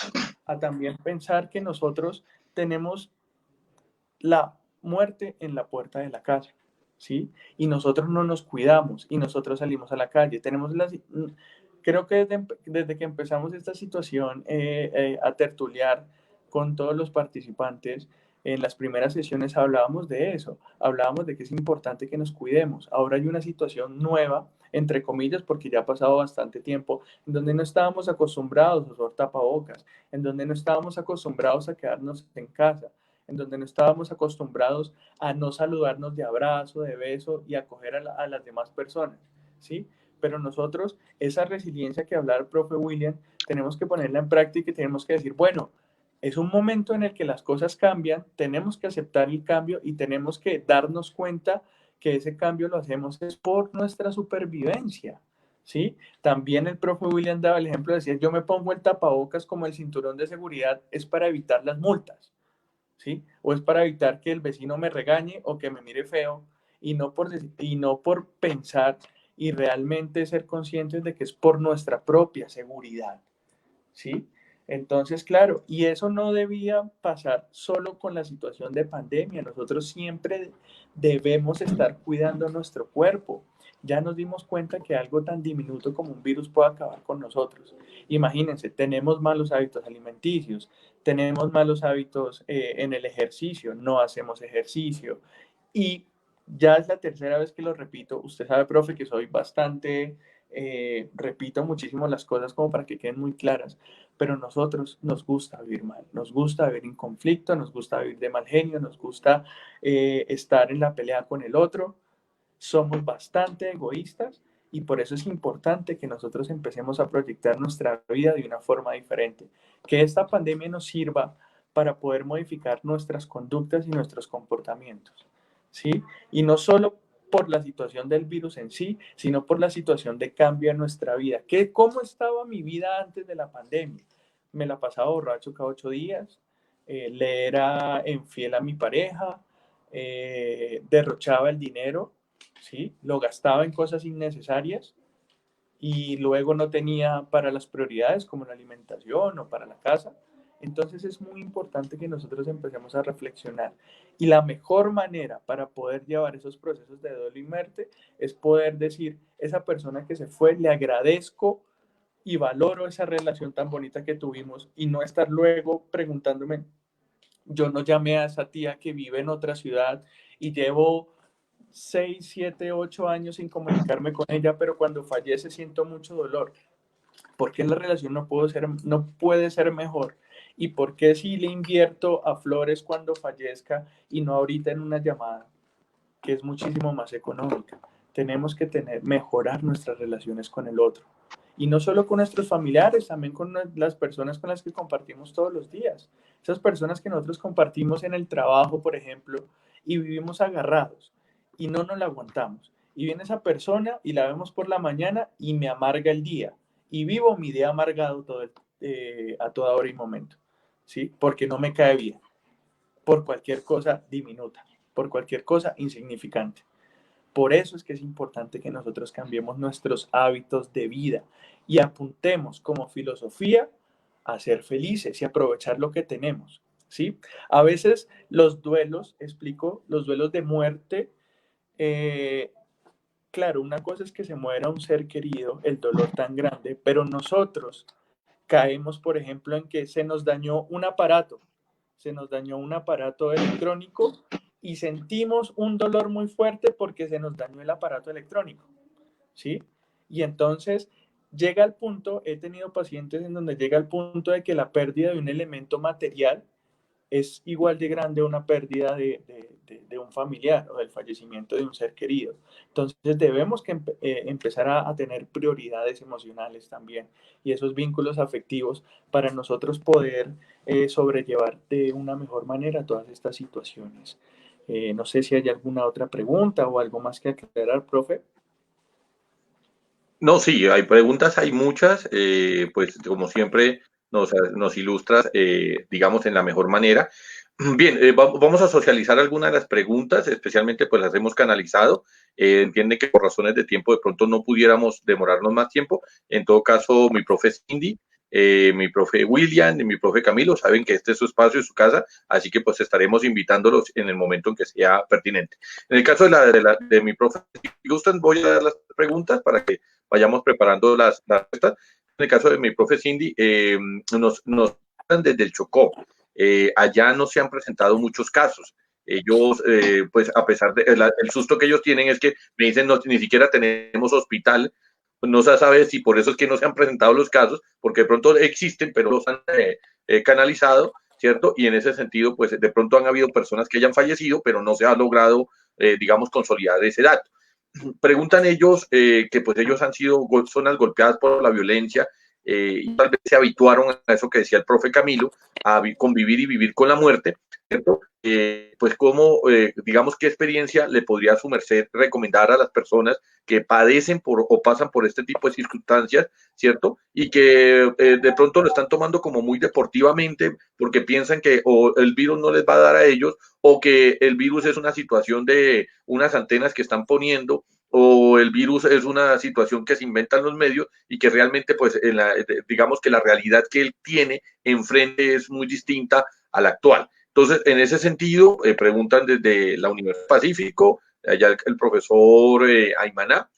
a también pensar que nosotros tenemos la muerte en la puerta de la casa, ¿sí? Y nosotros no nos cuidamos y nosotros salimos a la calle. Creo que desde que empezamos esta situación a tertuliar con todos los participantes, en las primeras sesiones hablábamos de eso, hablábamos de que es importante que nos cuidemos. Ahora hay una situación nueva entre comillas, porque ya ha pasado bastante tiempo, en donde no estábamos acostumbrados a usar tapabocas, en donde no estábamos acostumbrados a quedarnos en casa, en donde no estábamos acostumbrados a no saludarnos de abrazo, de beso y acoger a las demás personas, ¿sí? Pero nosotros, esa resiliencia que hablaba el profe William, tenemos que ponerla en práctica y tenemos que decir, bueno, es un momento en el que las cosas cambian, tenemos que aceptar el cambio y tenemos que darnos cuenta que ese cambio lo hacemos es por nuestra supervivencia, ¿sí? También el profe William daba el ejemplo, decía, yo me pongo el tapabocas como el cinturón de seguridad, es para evitar las multas, ¿sí? O es para evitar que el vecino me regañe o que me mire feo y no por pensar y realmente ser conscientes de que es por nuestra propia seguridad, ¿sí? Entonces, claro, y eso no debía pasar solo con la situación de pandemia. Nosotros siempre debemos estar cuidando nuestro cuerpo. Ya nos dimos cuenta que algo tan diminuto como un virus puede acabar con nosotros. Imagínense, tenemos malos hábitos alimenticios, tenemos malos hábitos en el ejercicio, no hacemos ejercicio. Y ya es la tercera vez que lo repito. Usted sabe, profe, que soy bastante, repito muchísimo las cosas como para que queden muy claras, pero nosotros nos gusta vivir mal, nos gusta vivir en conflicto, nos gusta vivir de mal genio, nos gusta estar en la pelea con el otro, somos bastante egoístas y por eso es importante que nosotros empecemos a proyectar nuestra vida de una forma diferente, que esta pandemia nos sirva para poder modificar nuestras conductas y nuestros comportamientos, ¿sí? Y no solo por la situación del virus en sí, sino por la situación de cambio en nuestra vida. ¿Cómo estaba mi vida antes de la pandemia? Me la pasaba borracho cada 8 días, le era infiel a mi pareja, derrochaba el dinero, ¿sí? Lo gastaba en cosas innecesarias y luego no tenía para las prioridades como la alimentación o para la casa. Entonces es muy importante que nosotros empecemos a reflexionar. Y la mejor manera para poder llevar esos procesos de duelo y muerte es poder decir, esa persona que se fue, le agradezco y valoro esa relación tan bonita que tuvimos y no estar luego preguntándome, yo no llamé a esa tía que vive en otra ciudad y llevo 6, 7, 8 años sin comunicarme con ella, pero cuando fallece siento mucho dolor. ¿Por qué la relación no puede ser mejor? ¿Y por qué si le invierto a flores cuando fallezca y no ahorita en una llamada, que es muchísimo más económica? Tenemos que mejorar nuestras relaciones con el otro. Y no solo con nuestros familiares, también con las personas con las que compartimos todos los días. Esas personas que nosotros compartimos en el trabajo, por ejemplo, y vivimos agarrados y no nos la aguantamos. Y viene esa persona y la vemos por la mañana y me amarga el día. Y vivo mi día amargado a toda hora y momento, ¿sí? Porque no me cae bien, por cualquier cosa diminuta, por cualquier cosa insignificante. Por eso es que es importante que nosotros cambiemos nuestros hábitos de vida y apuntemos como filosofía a ser felices y aprovechar lo que tenemos, ¿sí? A veces los duelos, explico, los duelos de muerte, claro, una cosa es que se muera un ser querido, el dolor tan grande, pero nosotros caemos, por ejemplo, en que se nos dañó un aparato electrónico y sentimos un dolor muy fuerte porque se nos dañó el aparato electrónico, ¿sí? Y entonces llega al punto, he tenido pacientes en donde llega al punto de que la pérdida de un elemento material es igual de grande a una pérdida de un familiar o del fallecimiento de un ser querido. Entonces debemos empezar a tener prioridades emocionales también y esos vínculos afectivos para nosotros poder sobrellevar de una mejor manera todas estas situaciones. No sé si hay alguna otra pregunta o algo más que aclarar, profe. No, sí, hay preguntas, hay muchas, pues como siempre nos ilustras, digamos, en la mejor manera. Bien, vamos a socializar algunas de las preguntas, especialmente pues las hemos canalizado. Entiende que por razones de tiempo de pronto no pudiéramos demorarnos más tiempo. En todo caso, mi profe Cindy, mi profe William y mi profe Camilo saben que este es su espacio y su casa, así que pues estaremos invitándolos en el momento en que sea pertinente. En el caso de mi profe, si gustan, voy a dar las preguntas para que vayamos preparando las respuestas. En el caso de mi profe Cindy, nos hablan desde el Chocó. Allá no se han presentado muchos casos. Ellos, pues a pesar de el susto que ellos tienen es que me dicen, no, ni siquiera tenemos hospital, no se sabe si por eso es que no se han presentado los casos, porque de pronto existen, pero los han canalizado, ¿cierto? Y en ese sentido, pues de pronto han habido personas que hayan fallecido, pero no se ha logrado, digamos, consolidar ese dato. Preguntan ellos que pues ellos han sido zonas golpeadas por la violencia y tal vez se habituaron a eso que decía el profe Camilo, a convivir y vivir con la muerte, ¿cierto? Pues cómo, digamos, qué experiencia le podría su merced recomendar a las personas que padecen por o pasan por este tipo de circunstancias, ¿cierto? Y que de pronto lo están tomando como muy deportivamente porque piensan que o el virus no les va a dar a ellos o que el virus es una situación de unas antenas que están poniendo o el virus es una situación que se inventan los medios y que realmente, pues, digamos que la realidad que él tiene enfrente es muy distinta a la actual. Entonces, en ese sentido, preguntan desde la Universidad del Pacífico, allá el profesor Aymaná,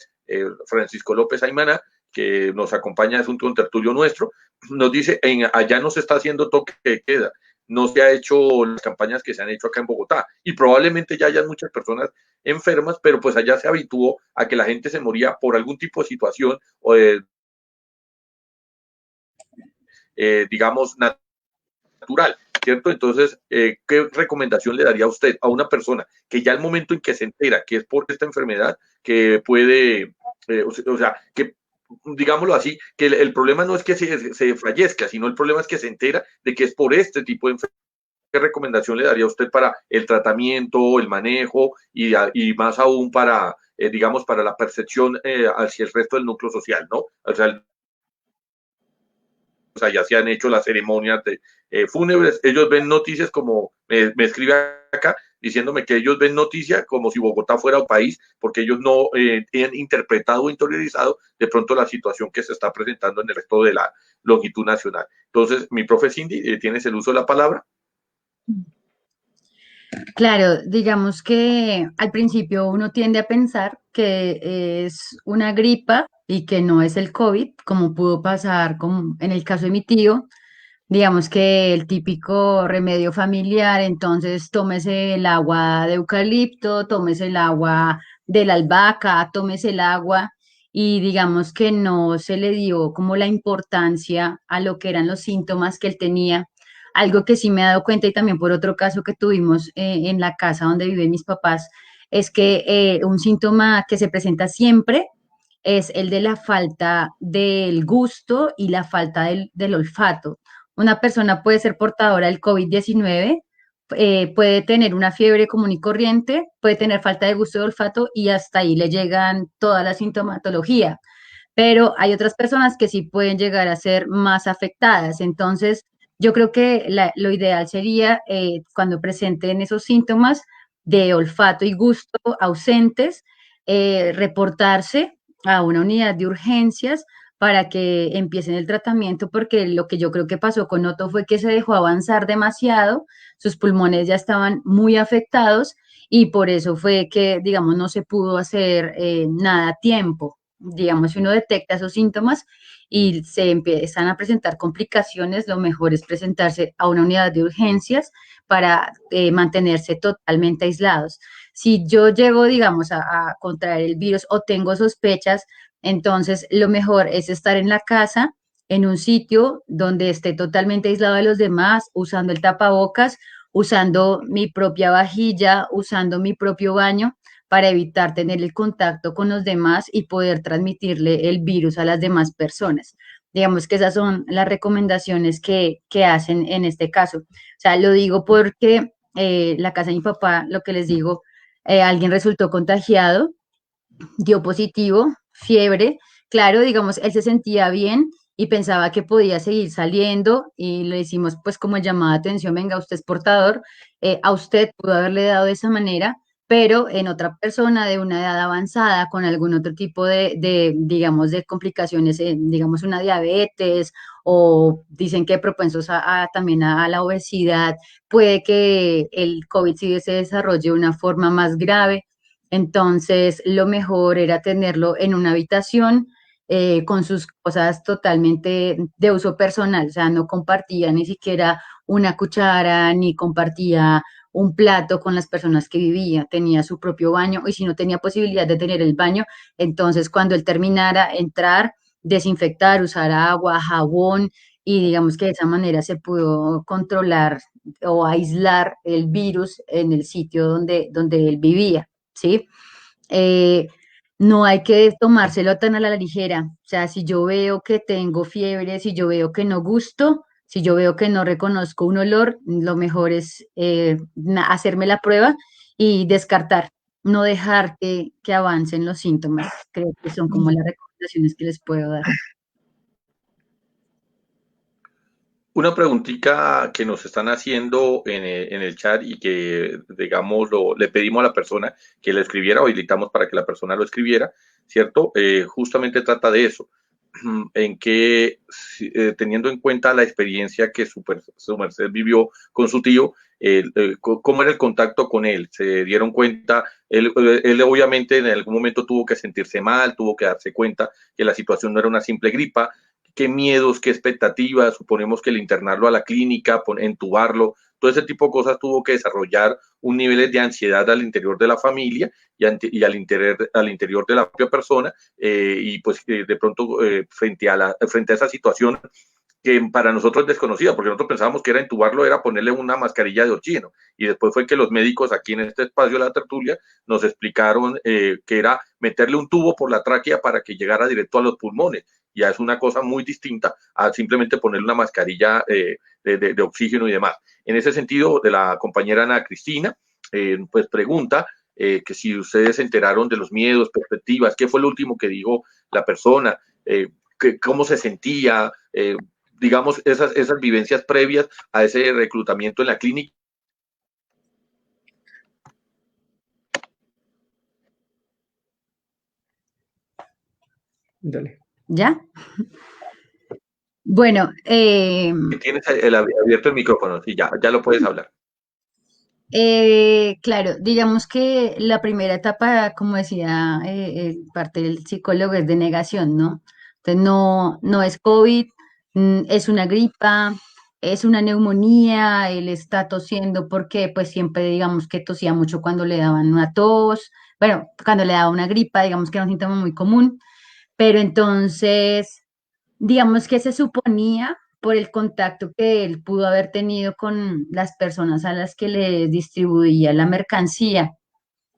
Francisco López Aymaná, que nos acompaña, es un tertulio nuestro, nos dice, allá no se está haciendo toque de queda, no se ha hecho las campañas que se han hecho acá en Bogotá y probablemente ya hayan muchas personas enfermas, pero pues allá se habituó a que la gente se moría por algún tipo de situación o digamos, natural, ¿cierto? Entonces, ¿qué recomendación le daría a usted a una persona que ya al momento en que se entera que es por esta enfermedad, que puede, o sea, que digámoslo así, que el problema no es que se fallezca, sino el problema es que se entera de que es por este tipo de enfermedad? ¿Qué recomendación le daría a usted para el tratamiento, el manejo y más aún para, digamos, para la percepción hacia el resto del núcleo social, ¿no? O sea, ya se han hecho las ceremonias de, fúnebres, ellos ven noticias como, me escribe acá, diciéndome que ellos ven noticias como si Bogotá fuera un país, porque ellos no han interpretado o interiorizado de pronto la situación que se está presentando en el resto de la longitud nacional. Entonces, mi profe Cindy, ¿tienes el uso de la palabra? Claro, digamos que al principio uno tiende a pensar que es una gripa y que no es el COVID, como pudo pasar como en el caso de mi tío. Digamos que el típico remedio familiar, entonces tómese el agua de eucalipto, tómese el agua de la albahaca, tómese el agua y digamos que no se le dio como la importancia a lo que eran los síntomas que él tenía. Algo que sí me he dado cuenta y también por otro caso que tuvimos en la casa donde viven mis papás, es que un síntoma que se presenta siempre es el de la falta del gusto y la falta del olfato. Una persona puede ser portadora del COVID-19, puede tener una fiebre común y corriente, puede tener falta de gusto y olfato y hasta ahí le llegan toda la sintomatología. Pero hay otras personas que sí pueden llegar a ser más afectadas. Entonces, yo creo que lo ideal sería cuando presenten esos síntomas de olfato y gusto ausentes, reportarse a una unidad de urgencias para que empiecen el tratamiento, porque lo que yo creo que pasó con Otto fue que se dejó avanzar demasiado, sus pulmones ya estaban muy afectados y por eso fue que, digamos, no se pudo hacer nada a tiempo. Digamos, si uno detecta esos síntomas y se empiezan a presentar complicaciones, lo mejor es presentarse a una unidad de urgencias para mantenerse totalmente aislados. Si yo llego, digamos, a contraer el virus o tengo sospechas, entonces lo mejor es estar en la casa, en un sitio donde esté totalmente aislado de los demás, usando el tapabocas, usando mi propia vajilla, usando mi propio baño para evitar tener el contacto con los demás y poder transmitirle el virus a las demás personas. Digamos que esas son las recomendaciones que hacen en este caso. O sea, lo digo porque la casa de mi papá, lo que les digo, alguien resultó contagiado, dio positivo, fiebre, claro, digamos, él se sentía bien y pensaba que podía seguir saliendo y le hicimos pues como llamada de atención, venga, usted es portador, a usted pudo haberle dado de esa manera, pero en otra persona de una edad avanzada con algún otro tipo digamos, de complicaciones, digamos, una diabetes o dicen que propensos también a la obesidad, puede que el COVID sí se desarrolle de una forma más grave. Entonces, lo mejor era tenerlo en una habitación con sus cosas totalmente de uso personal, o sea, no compartía ni siquiera una cuchara, ni compartía un plato con las personas que vivía, tenía su propio baño y si no tenía posibilidad de tener el baño, entonces cuando él terminara, entrar, desinfectar, usar agua, jabón y digamos que de esa manera se pudo controlar o aislar el virus en el sitio donde él vivía, ¿sí? Eh, no hay que tomárselo tan a la ligera. O sea, si yo veo que tengo fiebre, si yo veo que no gusto, si yo veo que no reconozco un olor, lo mejor es hacerme la prueba y descartar, no dejar que avancen los síntomas. Creo que son como las recomendaciones que les puedo dar. Una preguntita que nos están haciendo en el chat y que, digamos, le pedimos a la persona que lo escribiera o habilitamos para que la persona lo escribiera, ¿cierto? Justamente trata de eso, en que teniendo en cuenta la experiencia que su merced vivió con su tío, ¿cómo era el contacto con él? ¿Se dieron cuenta? Él obviamente en algún momento tuvo que sentirse mal, tuvo que darse cuenta que la situación no era una simple gripa. ¿Qué miedos, qué expectativas? Suponemos que el internarlo a la clínica, entubarlo, todo ese tipo de cosas tuvo que desarrollar un nivel de ansiedad al interior de la familia y al interior de la propia persona, y pues de pronto frente a esa situación que para nosotros es desconocida, porque nosotros pensábamos que era entubarlo, era ponerle una mascarilla de oxígeno, y después fue que los médicos aquí en este espacio de la tertulia nos explicaron que era meterle un tubo por la tráquea para que llegara directo a los pulmones. Ya es una cosa muy distinta a simplemente ponerle una mascarilla de oxígeno y demás. En ese sentido, de la compañera Ana Cristina, pues pregunta que si ustedes se enteraron de los miedos, perspectivas, qué fue lo último que dijo la persona, cómo se sentía, digamos, esas vivencias previas a ese reclutamiento en la clínica. Dale. ¿Ya? Bueno. Tienes abierto el micrófono, sí, ya lo puedes hablar. Claro, digamos que la primera etapa, como decía parte del psicólogo, es de negación, ¿no? Entonces, no es COVID, es una gripa, es una neumonía, él está tosiendo porque pues siempre digamos que tosía mucho cuando le daban una tos, bueno, cuando le daba una gripa, digamos que era un síntoma muy común, pero entonces, digamos que se suponía por el contacto que él pudo haber tenido con las personas a las que le distribuía la mercancía,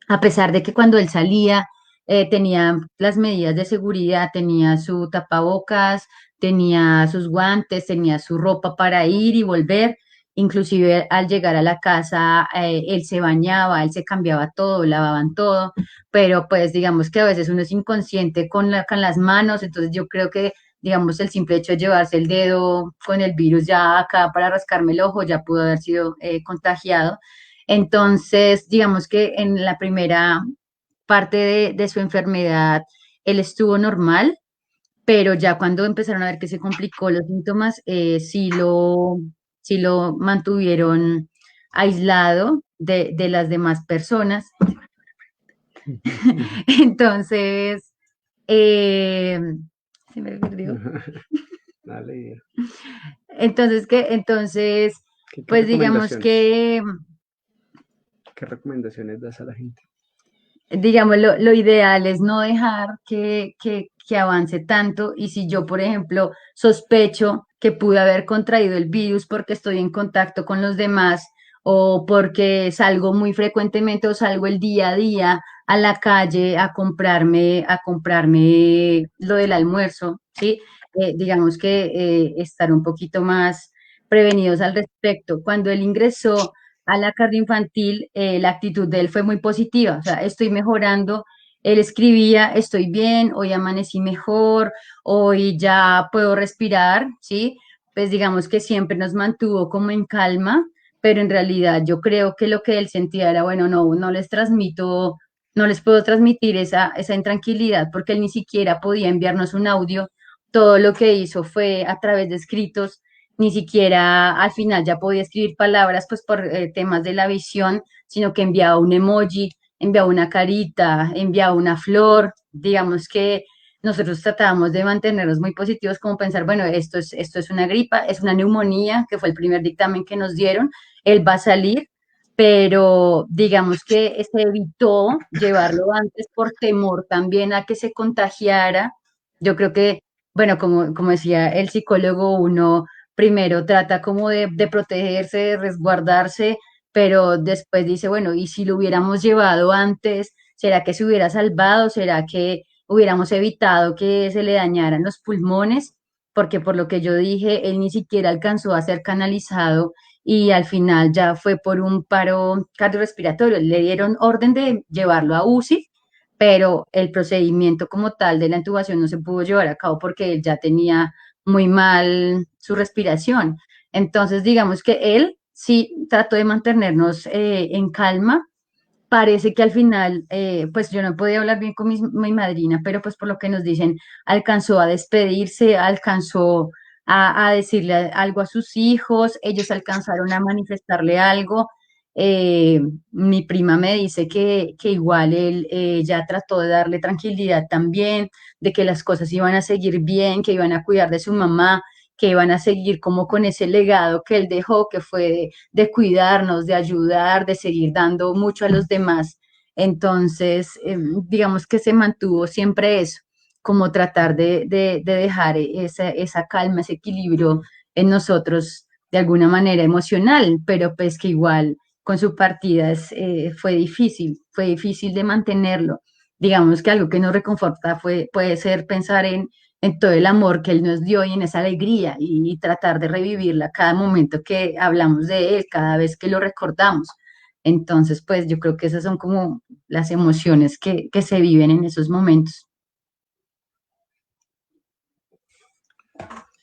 a pesar de que cuando él salía tenía las medidas de seguridad, tenía su tapabocas, tenía sus guantes, tenía su ropa para ir y volver. Inclusive al llegar a la casa, él se bañaba, él se cambiaba todo, lavaban todo, pero pues digamos que a veces uno es inconsciente con las manos, entonces yo creo que digamos el simple hecho de llevarse el dedo con el virus ya acá para rascarme el ojo ya pudo haber sido contagiado. Entonces, digamos que en la primera parte de su enfermedad, él estuvo normal, pero ya cuando empezaron a ver que se complicó los síntomas, sí lo mantuvieron aislado de las demás personas. Entonces, se me perdió. Dale. Entonces, pues digamos que... ¿Qué recomendaciones das a la gente? Digamos, lo ideal es no dejar que avance tanto y si yo, por ejemplo, sospecho que pude haber contraído el virus porque estoy en contacto con los demás o porque salgo muy frecuentemente o salgo el día a día a la calle a comprarme lo del almuerzo, ¿sí? Digamos que estar un poquito más prevenidos al respecto. Cuando él ingresó a la cardio infantil, la actitud de él fue muy positiva, o sea, estoy mejorando, él escribía, estoy bien, hoy amanecí mejor, hoy ya puedo respirar, ¿sí? Pues digamos que siempre nos mantuvo como en calma, pero en realidad yo creo que lo que él sentía era, bueno, no les transmito, no les puedo transmitir esa intranquilidad, porque él ni siquiera podía enviarnos un audio, todo lo que hizo fue a través de escritos, ni siquiera al final ya podía escribir palabras pues por temas de la visión, sino que enviaba un emoji, enviaba una carita, enviaba una flor, digamos que nosotros tratábamos de mantenernos muy positivos, como pensar, bueno, esto es una gripa, es una neumonía, que fue el primer dictamen que nos dieron, él va a salir, pero digamos que se evitó llevarlo antes por temor también a que se contagiara. Yo creo que, bueno, como decía el psicólogo, uno primero trata como de protegerse, de resguardarse, pero después dice, bueno, ¿y si lo hubiéramos llevado antes? ¿Será que se hubiera salvado? ¿Será que hubiéramos evitado que se le dañaran los pulmones? Porque por lo que yo dije, él ni siquiera alcanzó a ser canalizado y al final ya fue por un paro cardiorrespiratorio. Le dieron orden de llevarlo a UCI, pero el procedimiento como tal de la intubación no se pudo llevar a cabo porque él ya tenía muy mal su respiración. Entonces, digamos que él sí trató de mantenernos en calma. Parece que al final, pues yo no podía hablar bien con mi madrina, pero pues por lo que nos dicen, alcanzó a despedirse, alcanzó a decirle algo a sus hijos, ellos alcanzaron a manifestarle algo. Mi prima me dice que igual él ya trató de darle tranquilidad también, de que las cosas iban a seguir bien, que iban a cuidar de su mamá, que iban a seguir como con ese legado que él dejó, que fue de cuidarnos, de ayudar, de seguir dando mucho a los demás. Entonces, digamos que se mantuvo siempre eso, como tratar de dejar esa calma, ese equilibrio en nosotros de alguna manera emocional, pero pues que igual con su partida fue difícil de mantenerlo. Digamos que algo que nos reconforta puede ser pensar en todo el amor que Él nos dio y en esa alegría y tratar de revivirla cada momento que hablamos de Él, cada vez que lo recordamos. Entonces, pues yo creo que esas son como las emociones que se viven en esos momentos.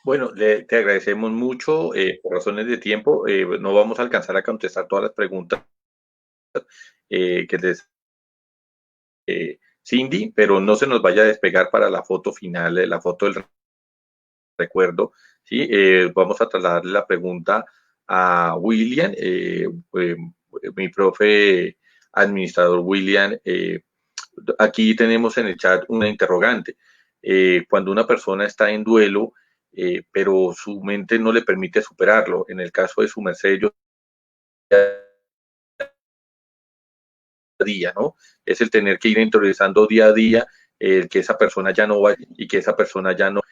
Bueno, te agradecemos mucho por razones de tiempo. No vamos a alcanzar a contestar todas las preguntas que les Cindy, pero no se nos vaya a despegar para la foto final, la foto del recuerdo. ¿Sí? Vamos a trasladarle la pregunta a William, mi profe administrador William. Aquí tenemos en el chat una interrogante. Cuando una persona está en duelo, pero su mente no le permite superarlo, en el caso de su merced, yo día, ¿no? Es el tener que ir interiorizando día a día que esa persona ya no va y que esa persona ya no,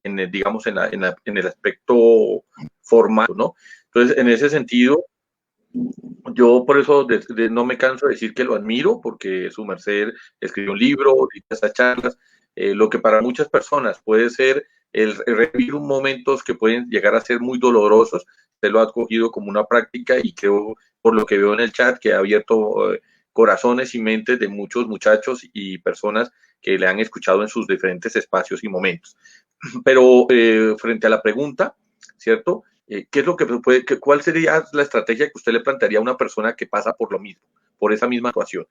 digamos, en el aspecto formal, ¿no? Entonces, en ese sentido, yo por eso no me canso de decir que lo admiro, porque su merced escribió un libro, estas charlas, lo que para muchas personas puede ser el revivir momentos que pueden llegar a ser muy dolorosos, usted lo ha cogido como una práctica y creo, por lo que veo en el chat, que ha abierto corazones y mentes de muchos muchachos y personas que le han escuchado en sus diferentes espacios y momentos. Pero frente a la pregunta, ¿cierto? ¿Qué es lo que puede, cuál sería la estrategia que usted le plantearía a una persona que pasa por lo mismo, por esa misma situación,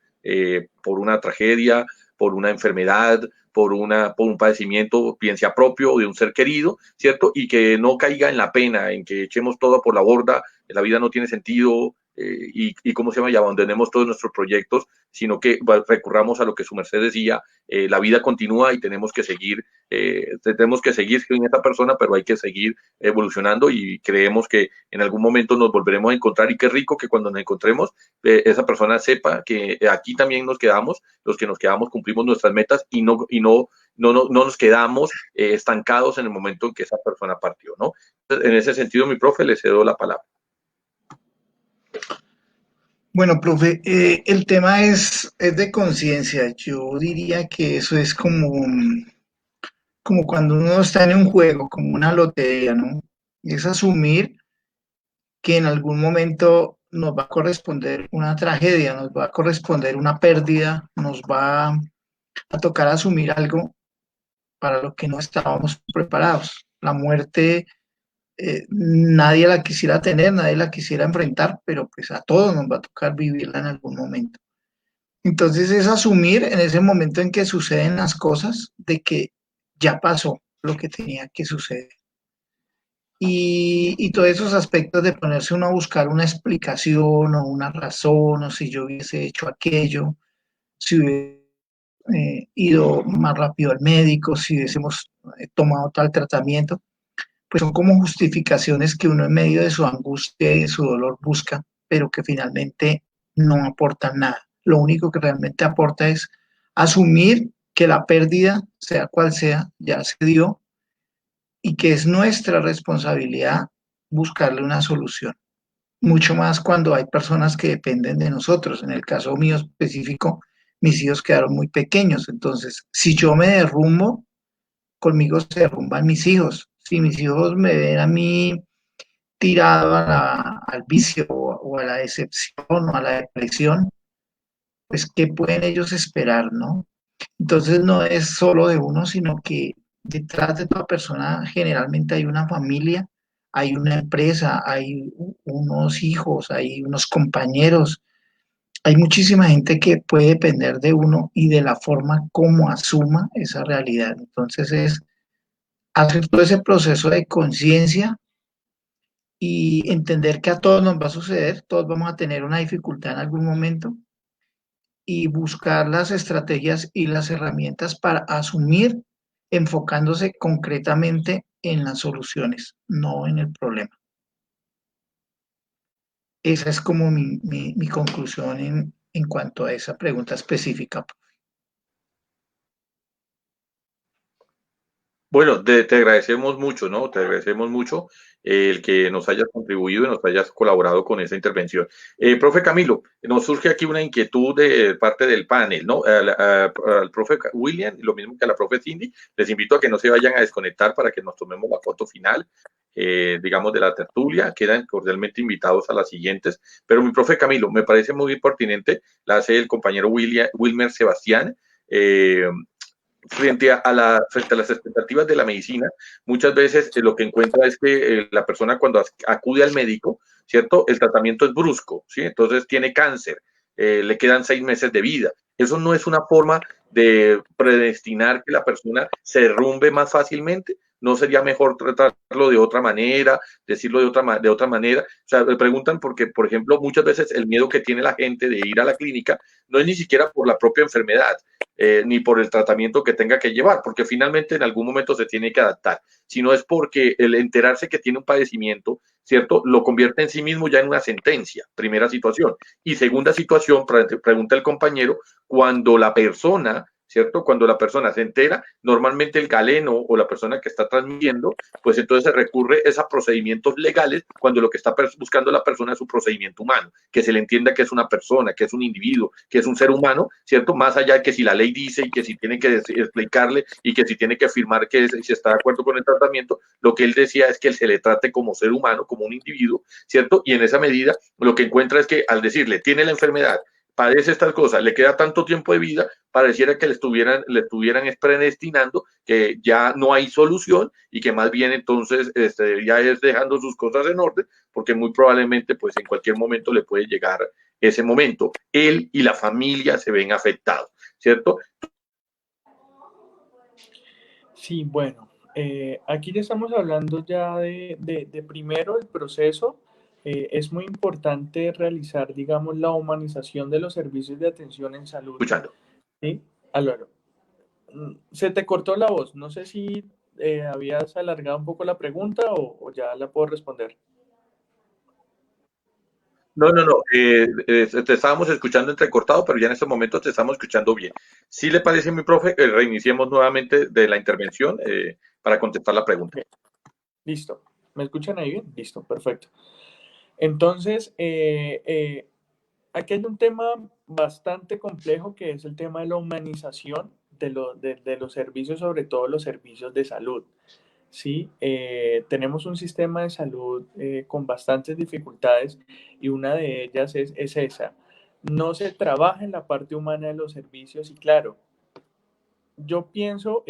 por una tragedia, por una enfermedad, por un padecimiento, bien sea propio o de un ser querido, ¿cierto? Y que no caiga en la pena, en que echemos todo por la borda, la vida no tiene sentido, y cómo se llama, y abandonemos todos nuestros proyectos, sino que recurramos a lo que su merced decía, la vida continúa y tenemos que seguir sin esta persona, pero hay que seguir evolucionando y creemos que en algún momento nos volveremos a encontrar y qué rico que cuando nos encontremos esa persona sepa que aquí también nos quedamos, los que nos quedamos cumplimos nuestras metas y no nos quedamos estancados en el momento en que esa persona partió, ¿no? Entonces, en ese sentido, mi profe, le cedo la palabra. Bueno, profe, el tema es de conciencia. Yo diría que eso es como cuando uno está en un juego, como una lotería, ¿no? Es asumir que en algún momento nos va a corresponder una tragedia, nos va a corresponder una pérdida, nos va a tocar asumir algo para lo que no estábamos preparados. La muerte, nadie la quisiera tener, nadie la quisiera enfrentar, pero pues a todos nos va a tocar vivirla en algún momento. Entonces es asumir en ese momento en que suceden las cosas de que ya pasó lo que tenía que suceder. Y todos esos aspectos de ponerse uno a buscar una explicación o una razón, o si yo hubiese hecho aquello, si hubiese ido más rápido al médico, si hubiésemos tomado tal tratamiento, pues son como justificaciones que uno en medio de su angustia y de su dolor busca pero que finalmente no aportan nada. Lo único que realmente aporta es asumir que la pérdida, sea cual sea, ya se dio y que es nuestra responsabilidad buscarle una solución. Mucho más cuando hay personas que dependen de nosotros. En el caso mío específico, mis hijos quedaron muy pequeños. Entonces, si yo me derrumbo, conmigo se derrumban mis hijos. Si mis hijos me ven a mí tirado al vicio o a la decepción o a la depresión, pues ¿qué pueden ellos esperar, no? Entonces no es solo de uno, sino que detrás de toda persona generalmente hay una familia, hay una empresa, hay unos hijos, hay unos compañeros, hay muchísima gente que puede depender de uno y de la forma como asuma esa realidad. Entonces es hacer todo ese proceso de conciencia y entender que a todos nos va a suceder, todos vamos a tener una dificultad en algún momento y buscar las estrategias y las herramientas para asumir, enfocándose concretamente en las soluciones, no en el problema. Esa es como mi conclusión en cuanto a esa pregunta específica. Bueno, te agradecemos mucho, ¿no? Te agradecemos mucho el que nos hayas contribuido y nos hayas colaborado con esa intervención. Profe Camilo, nos surge aquí una inquietud de parte del panel, ¿no? Al profe William, lo mismo que a la profe Cindy, les invito a que no se vayan a desconectar para que nos tomemos la foto final, digamos, de la tertulia. Quedan cordialmente invitados a las siguientes. Pero mi profe Camilo, me parece muy pertinente, la hace el compañero Wilmer Sebastián. Frente a las expectativas de la medicina, muchas veces lo que encuentra es que la persona cuando acude al médico, ¿cierto? El tratamiento es brusco, ¿sí? Entonces tiene cáncer, le quedan 6 meses de vida. Eso no es una forma de predestinar que la persona se derrumbe más fácilmente. ¿No sería mejor tratarlo de otra manera, decirlo de otra manera? O sea, me preguntan porque, por ejemplo, muchas veces el miedo que tiene la gente de ir a la clínica no es ni siquiera por la propia enfermedad, ni por el tratamiento que tenga que llevar, porque finalmente en algún momento se tiene que adaptar, sino es porque el enterarse que tiene un padecimiento, ¿cierto? Lo convierte en sí mismo ya en una sentencia, primera situación. Y segunda situación, pregunta el compañero, cuando la persona, ¿cierto? Cuando la persona se entera, normalmente el galeno o la persona que está transmitiendo, pues entonces se recurre a procedimientos legales cuando lo que está buscando la persona es un procedimiento humano, que se le entienda que es una persona, que es un individuo, que es un ser humano, ¿cierto? Más allá de que si la ley dice y que si tiene que explicarle y que si tiene que afirmar que si está de acuerdo con el tratamiento, lo que él decía es que él se le trate como ser humano, como un individuo, ¿cierto? Y en esa medida lo que encuentra es que al decirle, tiene la enfermedad, padece estas cosas, le queda tanto tiempo de vida, pareciera que le estuvieran predestinando que ya no hay solución y que más bien entonces ya es dejando sus cosas en orden, porque muy probablemente pues en cualquier momento le puede llegar ese momento. Él y la familia se ven afectados, ¿cierto? Sí, bueno, aquí ya estamos hablando ya de primero el proceso. Es muy importante realizar, digamos, la humanización de los servicios de atención en salud. Escuchando. ¿Sí? Álvaro, se te cortó la voz. No sé si habías alargado un poco la pregunta o ya la puedo responder. No, te estábamos escuchando entrecortado, pero ya en este momento te estamos escuchando bien. ¿Sí le parece, mi profe, que reiniciemos nuevamente de la intervención para contestar la pregunta? Okay. Listo. ¿Me escuchan ahí bien? Listo, perfecto. Entonces, aquí hay un tema bastante complejo que es el tema de la humanización de los servicios, sobre todo los servicios de salud. Sí, tenemos un sistema de salud con bastantes dificultades y una de ellas es esa. No se trabaja en la parte humana de los servicios y claro, yo pienso,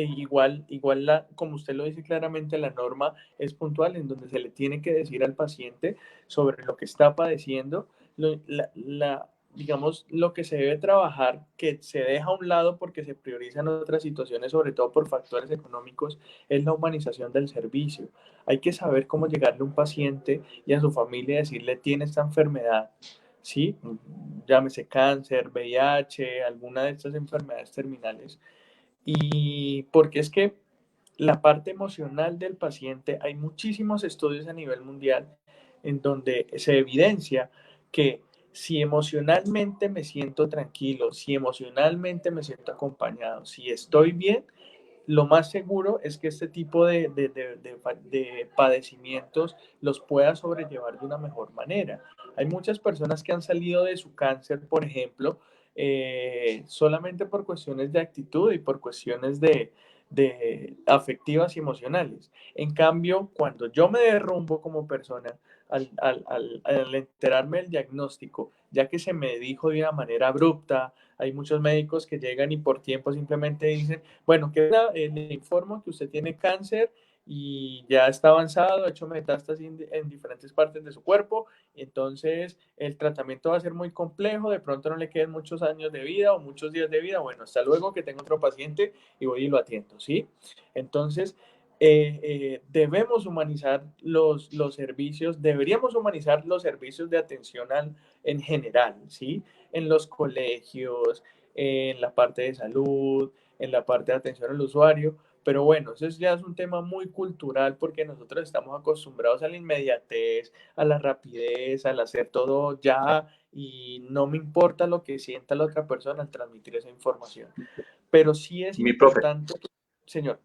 como usted lo dice claramente, la norma es puntual en donde se le tiene que decir al paciente sobre lo que está padeciendo, digamos, lo que se debe trabajar, que se deja a un lado porque se priorizan otras situaciones, sobre todo por factores económicos, es la humanización del servicio. Hay que saber cómo llegarle a un paciente y a su familia y decirle, tiene esta enfermedad, ¿sí? Llámese cáncer, VIH, alguna de estas enfermedades terminales. Y porque es que la parte emocional del paciente, hay muchísimos estudios a nivel mundial en donde se evidencia que si emocionalmente me siento tranquilo, si emocionalmente me siento acompañado, si estoy bien, lo más seguro es que este tipo de padecimientos los pueda sobrellevar de una mejor manera. Hay muchas personas que han salido de su cáncer, por ejemplo, solamente por cuestiones de actitud y por cuestiones de afectivas y emocionales. En cambio, cuando yo me derrumbo como persona, al enterarme del diagnóstico, ya que se me dijo de una manera abrupta, hay muchos médicos que llegan y por tiempo simplemente dicen, bueno, le informo que usted tiene cáncer y ya está avanzado, ha hecho metástasis en diferentes partes de su cuerpo, entonces el tratamiento va a ser muy complejo, de pronto no le queden muchos años de vida o muchos días de vida, bueno, hasta luego que tengo otro paciente y voy y lo atiendo, ¿sí? Entonces, debemos humanizar los servicios, deberíamos humanizar los servicios de atención en general, ¿sí? En los colegios, en la parte de salud, en la parte de atención al usuario, pero bueno, eso ya es un tema muy cultural porque nosotros estamos acostumbrados a la inmediatez, a la rapidez, al hacer todo ya y no me importa lo que sienta la otra persona al transmitir esa información. Pero sí es Mi profe, importante, señor.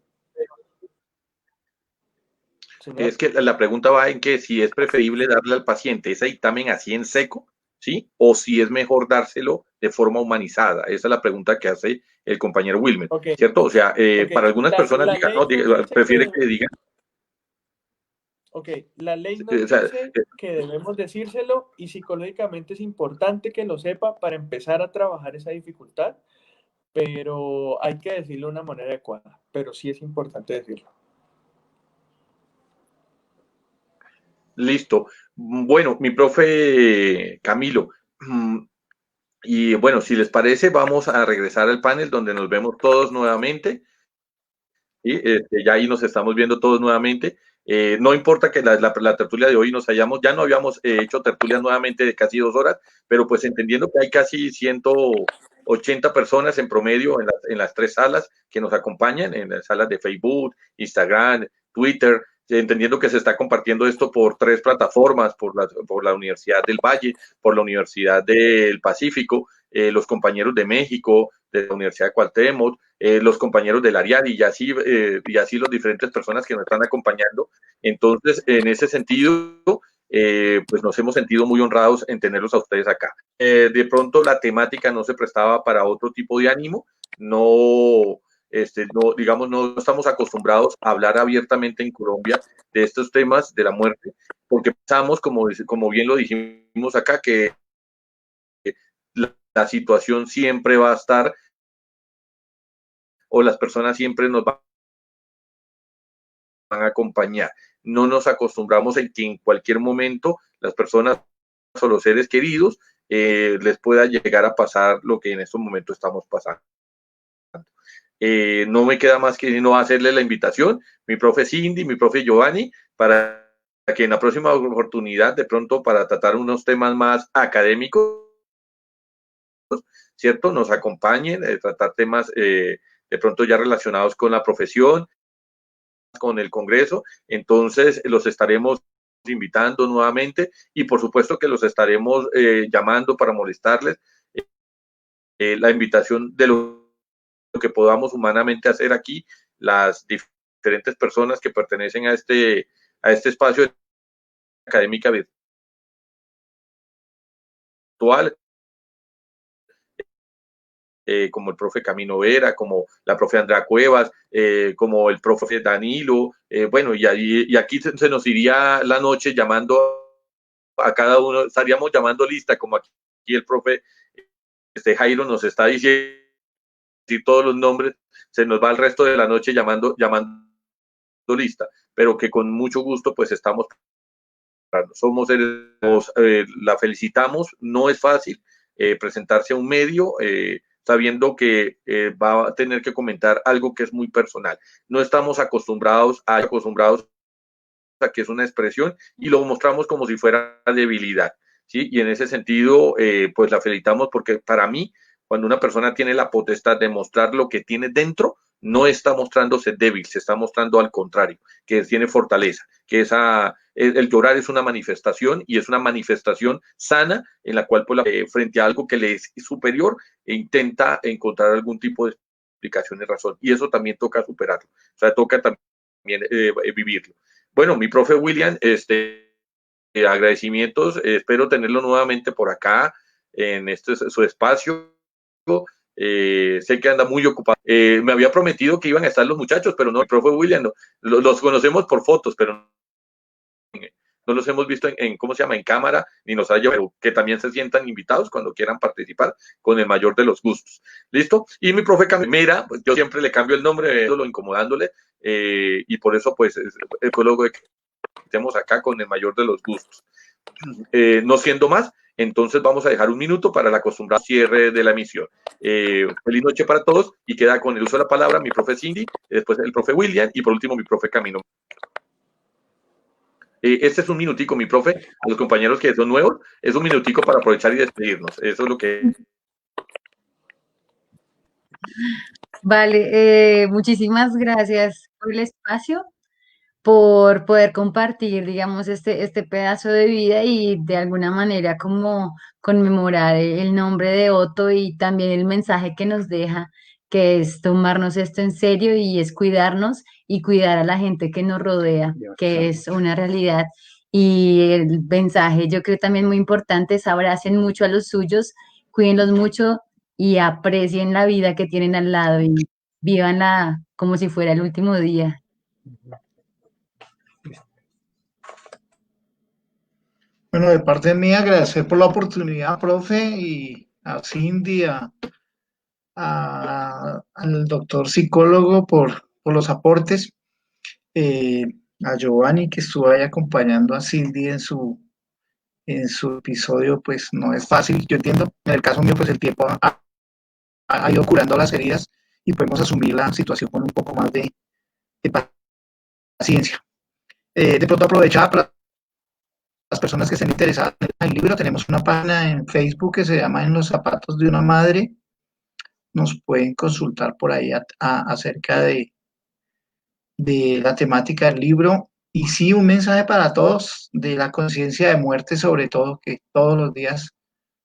es Señor. que la pregunta va en que si es preferible darle al paciente ese dictamen así en seco, ¿sí? O si es mejor dárselo de forma humanizada. Esa es la pregunta que hace el compañero Wilmer, Ok, ¿cierto? O sea, ok. para algunas personas La digan, ley no, nos dice prefiere que digan, ok, la ley o nos sea, dice que debemos decírselo y psicológicamente es importante que lo sepa para empezar a trabajar esa dificultad, pero hay que decirlo de una manera adecuada, pero sí es importante decirlo. listo. Bueno, mi profe Camilo, y bueno, si les parece, vamos a regresar al panel donde nos vemos todos nuevamente. ¿Sí? Ya ahí nos estamos viendo todos nuevamente. No importa que la tertulia de hoy ya no habíamos hecho tertulias nuevamente de casi 2 horas, pero pues entendiendo que hay casi 180 personas en promedio en las 3 salas que nos acompañan, en las salas de Facebook, Instagram, Twitter, entendiendo que se está compartiendo esto por 3 plataformas, por la Universidad del Valle, por la Universidad del Pacífico, los compañeros de México, de la Universidad de Cuauhtémoc, los compañeros del Ariari y así las diferentes personas que nos están acompañando. Entonces, en ese sentido, pues nos hemos sentido muy honrados en tenerlos a ustedes acá. De pronto la temática no se prestaba para otro tipo de ánimo, digamos, no estamos acostumbrados a hablar abiertamente en Colombia de estos temas de la muerte, porque pensamos, como bien lo dijimos acá, que la situación siempre va a estar o las personas siempre nos van a acompañar. No nos acostumbramos en que en cualquier momento las personas o los seres queridos les pueda llegar a pasar lo que en estos momentos estamos pasando. No me queda más que no hacerle la invitación, mi profe Cindy, mi profe Giovanni, para que en la próxima oportunidad, de pronto, para tratar unos temas más académicos, ¿cierto? Nos acompañen, tratar temas de pronto ya relacionados con la profesión, con el Congreso, entonces los estaremos invitando nuevamente y por supuesto que los estaremos llamando para molestarles. La invitación de lo que podamos humanamente hacer aquí, las diferentes personas que pertenecen a este espacio de académica virtual, como el profe Camino Vera, como la profe Andrea Cuevas, como el profe Danilo, bueno, y aquí se nos iría la noche llamando a cada uno, estaríamos llamando lista, como aquí el profe Jairo nos está diciendo todos los nombres, se nos va el resto de la noche llamando lista, pero que con mucho gusto pues estamos, somos la felicitamos, no es fácil presentarse a un medio, sabiendo que va a tener que comentar algo que es muy personal. No estamos acostumbrados a que es una expresión y lo mostramos como si fuera debilidad, ¿sí? Y en ese sentido, pues la felicitamos porque para mí, cuando una persona tiene la potestad de mostrar lo que tiene dentro, no está mostrándose débil, se está mostrando al contrario, que tiene fortaleza, que el llorar es una manifestación y es una manifestación sana en la cual pues, frente a algo que le es superior intenta encontrar algún tipo de explicación y razón, y eso también toca superarlo, o sea, toca también vivirlo. Bueno, mi profe William, agradecimientos, espero tenerlo nuevamente por acá en su espacio. Sé que anda muy ocupado. Me había prometido que iban a estar los muchachos, pero no, el profe William, no, los conocemos por fotos, pero no los hemos visto ¿cómo se llama? En cámara, ni nos ha llevado, que también se sientan invitados cuando quieran participar con el mayor de los gustos. ¿Listo? Y mi profe Camila, pues, yo siempre le cambio el nombre, incomodándole, y por eso, pues, después luego de que estemos acá con el mayor de los gustos. No siendo más, entonces vamos a dejar un minuto para el acostumbrado cierre de la emisión. Feliz noche para todos y queda con el uso de la palabra mi profe Cindy, después el profe William y por último mi profe Camino. Este es un minutico, mi profe, a los compañeros que son nuevos, es un minutico para aprovechar y despedirnos. Eso es lo que... Vale, muchísimas gracias por el espacio, por poder compartir, digamos, este pedazo de vida y de alguna manera como conmemorar el nombre de Otto y también el mensaje que nos deja, que es tomarnos esto en serio y es cuidarnos y cuidar a la gente que nos rodea, que es una realidad. Y el mensaje, yo creo también muy importante, es abracen mucho a los suyos, cuídenlos mucho y aprecien la vida que tienen al lado y vívanla como si fuera el último día. Bueno, de parte mía, agradecer por la oportunidad, profe, y a Cindy, al doctor psicólogo por los aportes, eh, a Giovanni que estuvo ahí acompañando a Cindy en su episodio, pues no es fácil, yo entiendo, en el caso mío, pues el tiempo ha ido curando las heridas y podemos asumir la situación con un poco más de paciencia. De pronto aprovechar para las personas que estén interesadas en el libro, tenemos una página en Facebook que se llama En los zapatos de una madre. Nos pueden consultar por ahí acerca de la temática del libro. Y sí, un mensaje para todos de la conciencia de muerte, sobre todo, que todos los días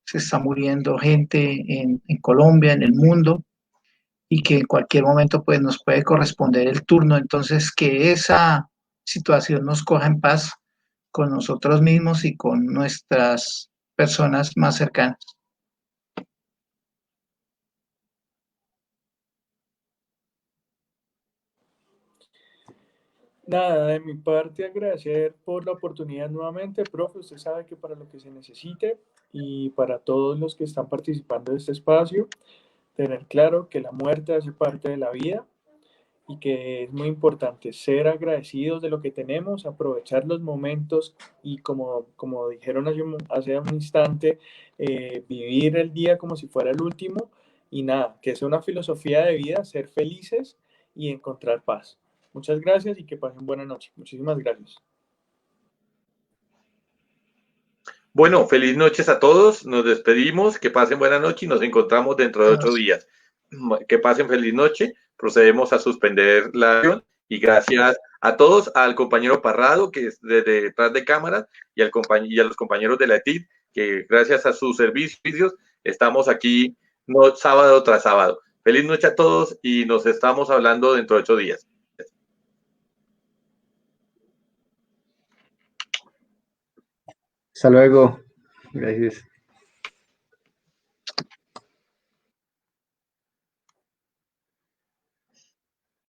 se está muriendo gente en Colombia, en el mundo, y que en cualquier momento pues, nos puede corresponder el turno. Entonces, que esa situación nos coja en paz con nosotros mismos y con nuestras personas más cercanas. Nada, de mi parte agradecer por la oportunidad nuevamente, profe, usted sabe que para lo que se necesite y para todos los que están participando de este espacio, tener claro que la muerte hace parte de la vida y que es muy importante ser agradecidos de lo que tenemos, aprovechar los momentos y como dijeron hace un instante, vivir el día como si fuera el último y nada, que sea una filosofía de vida, ser felices y encontrar paz. Muchas gracias y que pasen buena noche. Muchísimas gracias. Bueno, feliz noches a todos, nos despedimos, que pasen buena noche y nos encontramos dentro de 8 días. Que pasen feliz noche, procedemos a suspender la sesión y gracias a todos, al compañero Parrado, que es desde detrás de cámaras, y a los compañeros de la ETID, que gracias a sus servicios estamos aquí sábado tras sábado. Feliz noche a todos y nos estamos hablando dentro de 8 días. Hasta luego. Gracias.